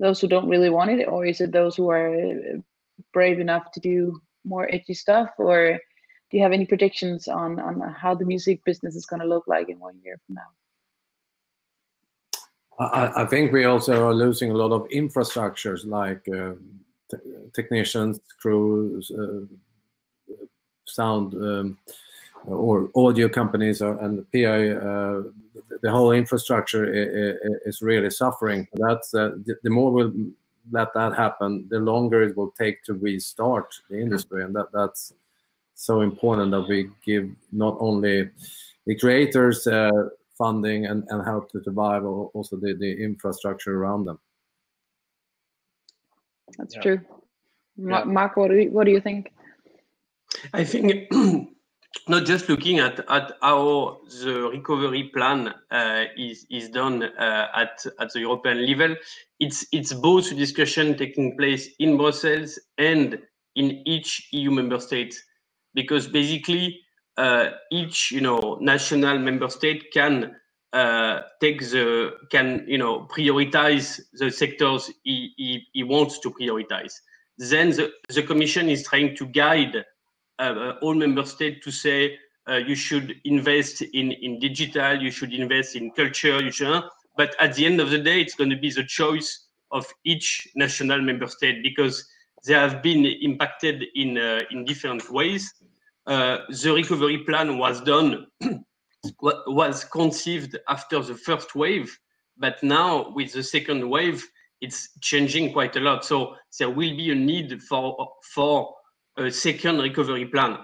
those who don't really want it, or is it those who are brave enough to do more edgy stuff? Or do you have any predictions on how the music business is going to look like in 1 year from now? I think we also are losing a lot of infrastructures, like technicians, crews, sound or audio companies, and PA. The whole infrastructure is really suffering. That's the more we'll let that happen, the longer it will take to restart the industry, and that's so important that we give not only the creators funding and help to survive, also the infrastructure around them. That's true. Marc, what do you think? I think not just looking at how the recovery plan is done at the European level, it's both a discussion taking place in Brussels and in each EU member state, because basically each national member state can prioritize the sectors he wants to prioritize. Then the Commission is trying to guide all member states to say you should invest in digital, you should invest in culture, you should. But at the end of the day, it's going to be the choice of each national member state because they have been impacted in different ways. The recovery plan was done, was conceived after the first wave, but now with the second wave, it's changing quite a lot. So there will be a need for a second recovery plan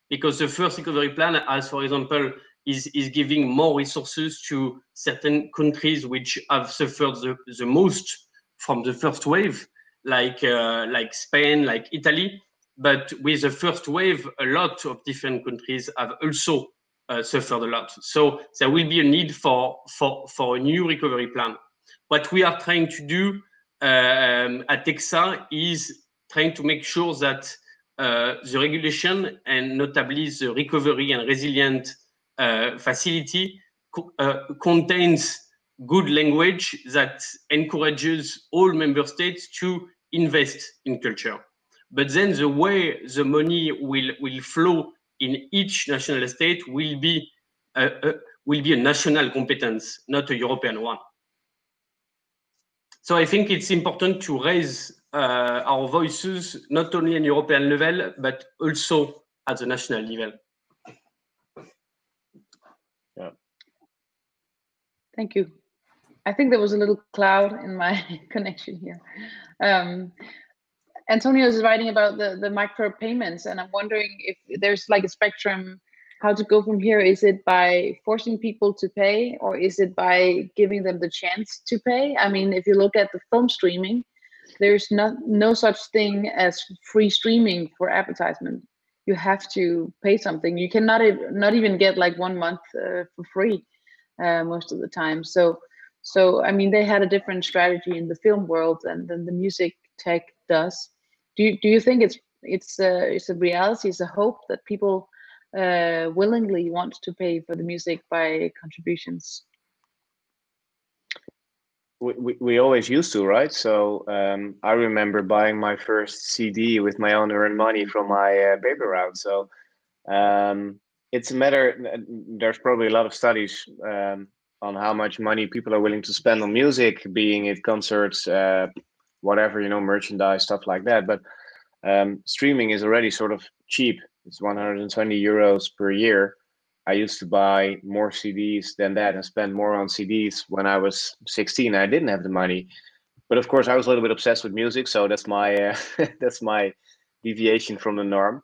because the first recovery plan, as for example, is giving more resources to certain countries which have suffered the most from the first wave, like Spain, like Italy. But with the first wave, a lot of different countries have also suffered a lot. So there will be a need for a new recovery plan. What we are trying to do at ECSA is trying to make sure that the regulation and notably the recovery and resilient facility contains good language that encourages all member states to invest in culture. But then the way the money will flow in each national state will be a national competence, not a European one. So I think it's important to raise our voices, not only on European level, but also at the national level. Yeah. Thank you. I think there was a little cloud in my connection here. Antonio is writing about the micro payments, and I'm wondering if there's like a spectrum, how to go from here. Is it by forcing people to pay, or is it by giving them the chance to pay? I mean, if you look at the film streaming, there's no such thing as free streaming for advertisement. You have to pay something. You cannot not even get like 1 month for free most of the time. So I mean, they had a different strategy in the film world than the music tech does. Do you think it's a reality, it's a hope that people willingly want to pay for the music by contributions? We always used to, right? So I remember buying my first CD with my own earned money from my paper route. So it's a matter, there's probably a lot of studies on how much money people are willing to spend on music, being it concerts, whatever, you know, merchandise, stuff like that. But streaming is already sort of cheap. It's 120 euros per year. I used to buy more CDs than that and spend more on CDs when I was 16. I didn't have the money, but of course I was a little bit obsessed with music, so that's my that's my deviation from the norm.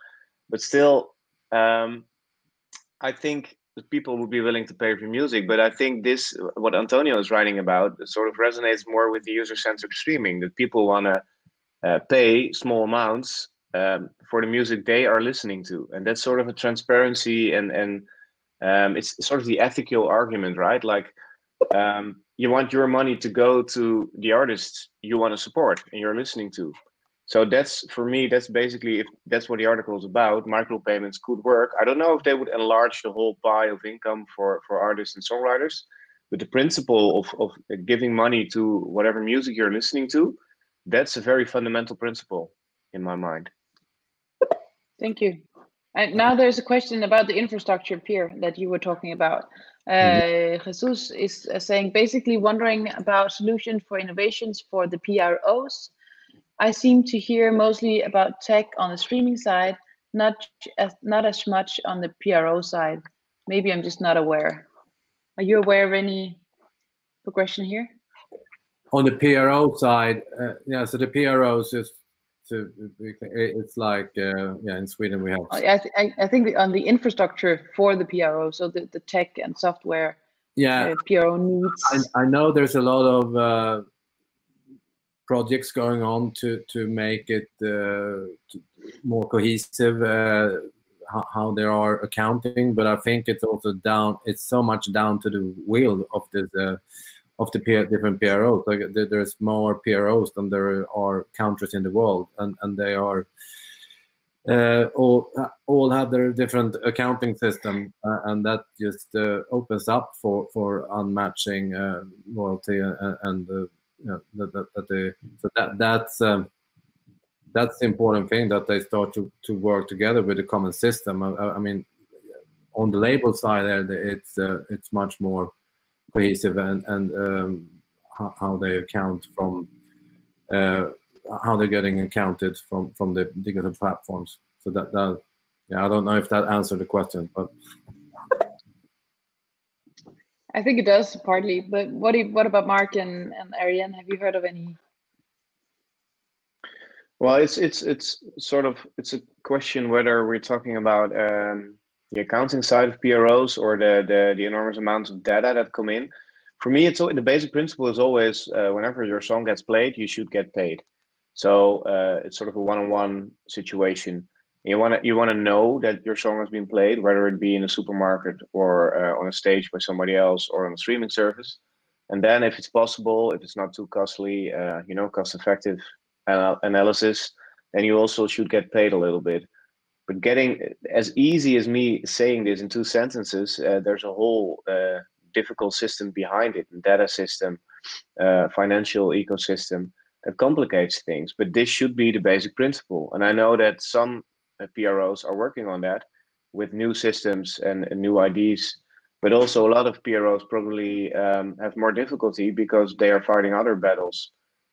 But still, I think that people would be willing to pay for music. But I think this, what Antonio is writing about, sort of resonates more with the user-centered streaming. That people want to pay small amounts for the music they are listening to, and that's sort of a transparency and it's sort of the ethical argument, right? Like you want your money to go to the artists you want to support and you're listening to. So that's, for me, that's basically, if that's what the article is about, micropayments could work. I don't know if they would enlarge the whole pie of income for artists and songwriters, but the principle of giving money to whatever music you're listening to, that's a very fundamental principle in my mind. Thank you. And now there's a question about the infrastructure peer that you were talking about. Jesus is saying, basically wondering about solutions for innovations for the PROs. I seem to hear mostly about tech on the streaming side, not as much on the PRO side. Maybe I'm just not aware. Are you aware of any progression here? On the PRO side, yeah, so the PROs is, it's like, yeah, in Sweden we have. I think on the infrastructure for the PRO, so the tech and software, yeah, PRO needs. I know there's a lot of projects going on to make it more cohesive, how they are accounting, but I think it's also it's so much down to the will of the different PROs. Like there's more PROs than there are countries in the world, and they are all have their different accounting system, and that just opens up for unmatching royalty and so that's that's the important thing, that they start to work together with a common system. I mean, on the label side, it's much more cohesive, and how they account from how they're getting accounted from the digital platforms. So that yeah, I don't know if that answered the question, but I think it does partly. But what about Marc and Arriën? Have you heard of any? Well, it's sort of, it's a question whether we're talking about the accounting side of PROs or the enormous amounts of data that come in. For me, it's the basic principle is always whenever your song gets played, you should get paid. So it's sort of a one-on-one situation. You want to know that your song has been played, whether it be in a supermarket or on a stage by somebody else or on a streaming service. And then, if it's possible, if it's not too costly, cost-effective analysis, then you also should get paid a little bit. But getting as easy as me saying this in 2 sentences, there's a whole difficult system behind it, data system, financial ecosystem that complicates things. But this should be the basic principle. And I know that some PROs are working on that with new systems and new ideas, but also a lot of PROs probably have more difficulty because they are fighting other battles.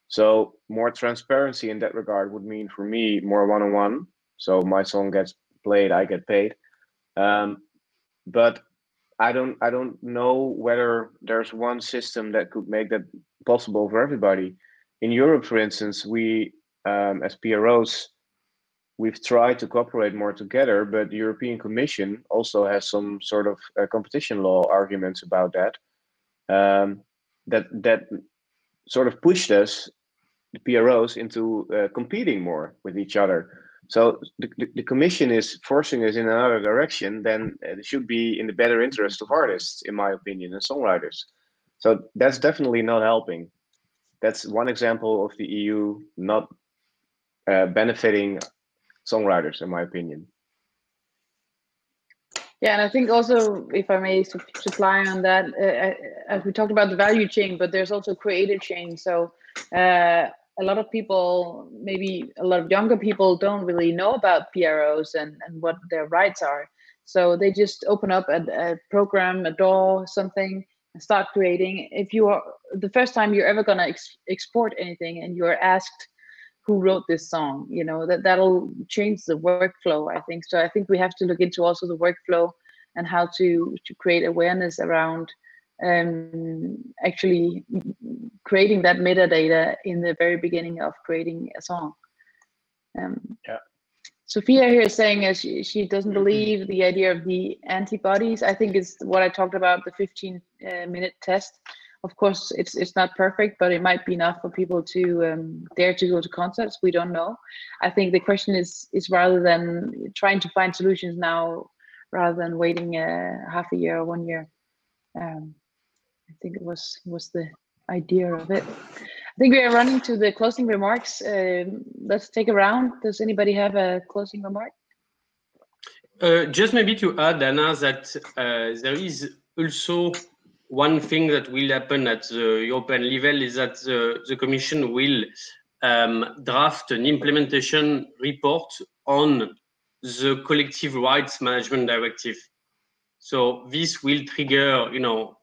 So more transparency in that regard would mean, for me, more one-on-one. So my song gets played, I get paid. But I don't know whether there's one system that could make that possible for everybody. In Europe, for instance, we as PROs, we've tried to cooperate more together, but the European Commission also has some sort of competition law arguments about that. That sort of pushed us, the PROs, into competing more with each other. So the Commission is forcing us in another direction than it should be in the better interest of artists, in my opinion, and songwriters. So that's definitely not helping. That's one example of the EU not benefiting songwriters, in my opinion. Yeah, and I think also, if I may supply on that, as we talked about the value chain, but there's also creative chain. So a lot of people, maybe a lot of younger people, don't really know about PROs and what their rights are. So they just open up a program, a DAW, something, and start creating. If you are the first time you're ever gonna export anything, and you're asked who wrote this song, you know, that'll change the workflow, I think. So I think we have to look into also the workflow and how to create awareness around actually creating that metadata in the very beginning of creating a song. Yeah. Sophia here is saying as she doesn't believe the idea of the antibodies. I think it's what I talked about, the 15-minute test. Of course, it's not perfect, but it might be enough for people to dare to go to concerts. We don't know. I think the question is rather than trying to find solutions now, rather than waiting half a year or 1 year. I think it was the idea of it. I think we are running to the closing remarks. Let's take a round. Does anybody have a closing remark? Just maybe to add, Anna, that there is also one thing that will happen at the European level is that the Commission will draft an implementation report on the Collective Rights Management Directive. So this will trigger,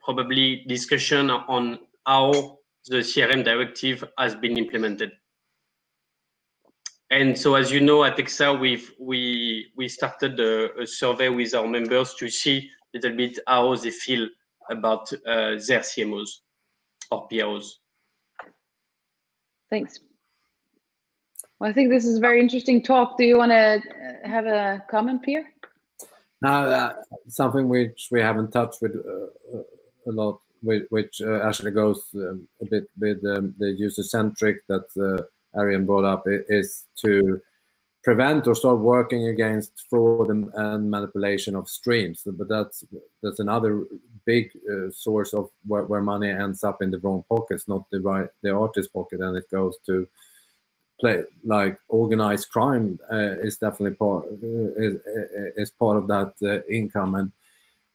probably discussion on how the CRM directive has been implemented. And so, as you know, at ECSA, we started a survey with our members to see a little bit how they feel about their CMOs or PROs. Thanks. Well, I think this is a very interesting talk. Do you want to have a comment, Pierre? Now, something which we haven't touched with a lot, which actually goes a bit with the user-centric that Arriën brought up, is to prevent or start working against fraud and manipulation of streams. But that's another big source of where money ends up in the wrong pockets, not the artist's pocket, and it goes to play like organized crime is definitely part of that income. And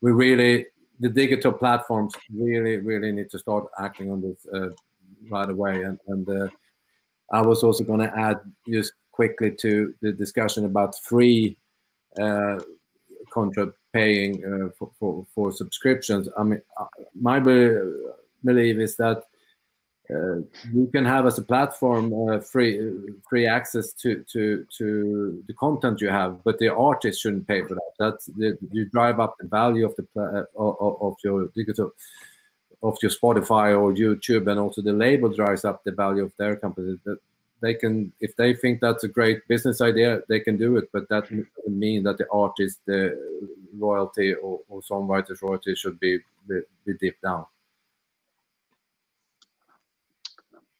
the digital platforms really need to start acting on this right away. And I was also going to add just quickly to the discussion about free contract paying for subscriptions. I mean, my belief is that you can have as a platform free access to the content you have, but the artist shouldn't pay for that. You drive up the value of the of your digital, of your Spotify or YouTube, and also the label drives up the value of their company. That they can, if they think that's a great business idea, they can do it, but that doesn't mean that the artist, the royalty or songwriters royalty should be dipped down.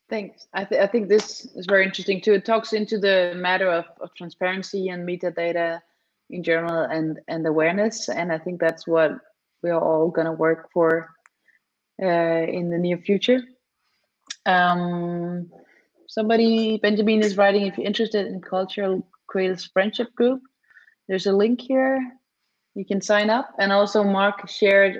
Thanks. I think this is very interesting too. It talks into the matter of transparency and metadata in general and awareness. And I think that's what we are all going to work for in the near future. Somebody, Benjamin, is writing, if you're interested in cultural creators friendship group, there's a link here. You can sign up. And also Marc shared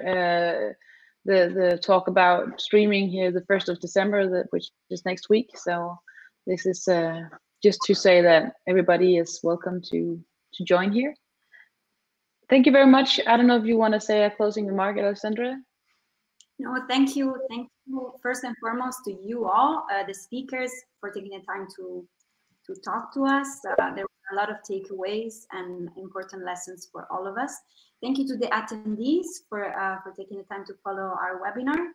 the talk about streaming here the 1st of December, which is next week. So this is just to say that everybody is welcome to join here. Thank you very much. I don't know if you want to say a closing remark, Alessandra. No, thank you. Thank you first and foremost to you all, the speakers, for taking the time to talk to us. There were a lot of takeaways and important lessons for all of us. Thank you to the attendees for taking the time to follow our webinar.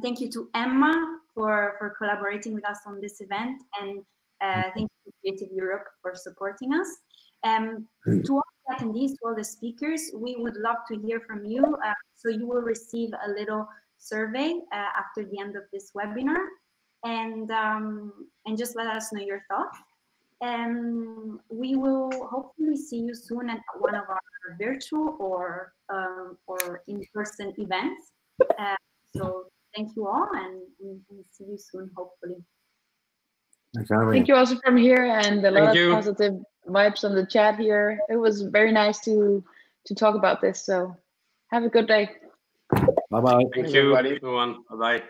Thank you to Emma for collaborating with us on this event, and thank you to Creative Europe for supporting us. To all the attendees, to all the speakers, we would love to hear from you. So you will receive a little survey after the end of this webinar, and just let us know your thoughts. We will hopefully see you soon at one of our virtual or in-person events. So thank you all, and we'll see you soon, hopefully. Thank you also from here, and a lot of positive vibes on the chat here. It was very nice to talk about this. So have a good day. Bye-bye. Thank you, everyone. Bye-bye.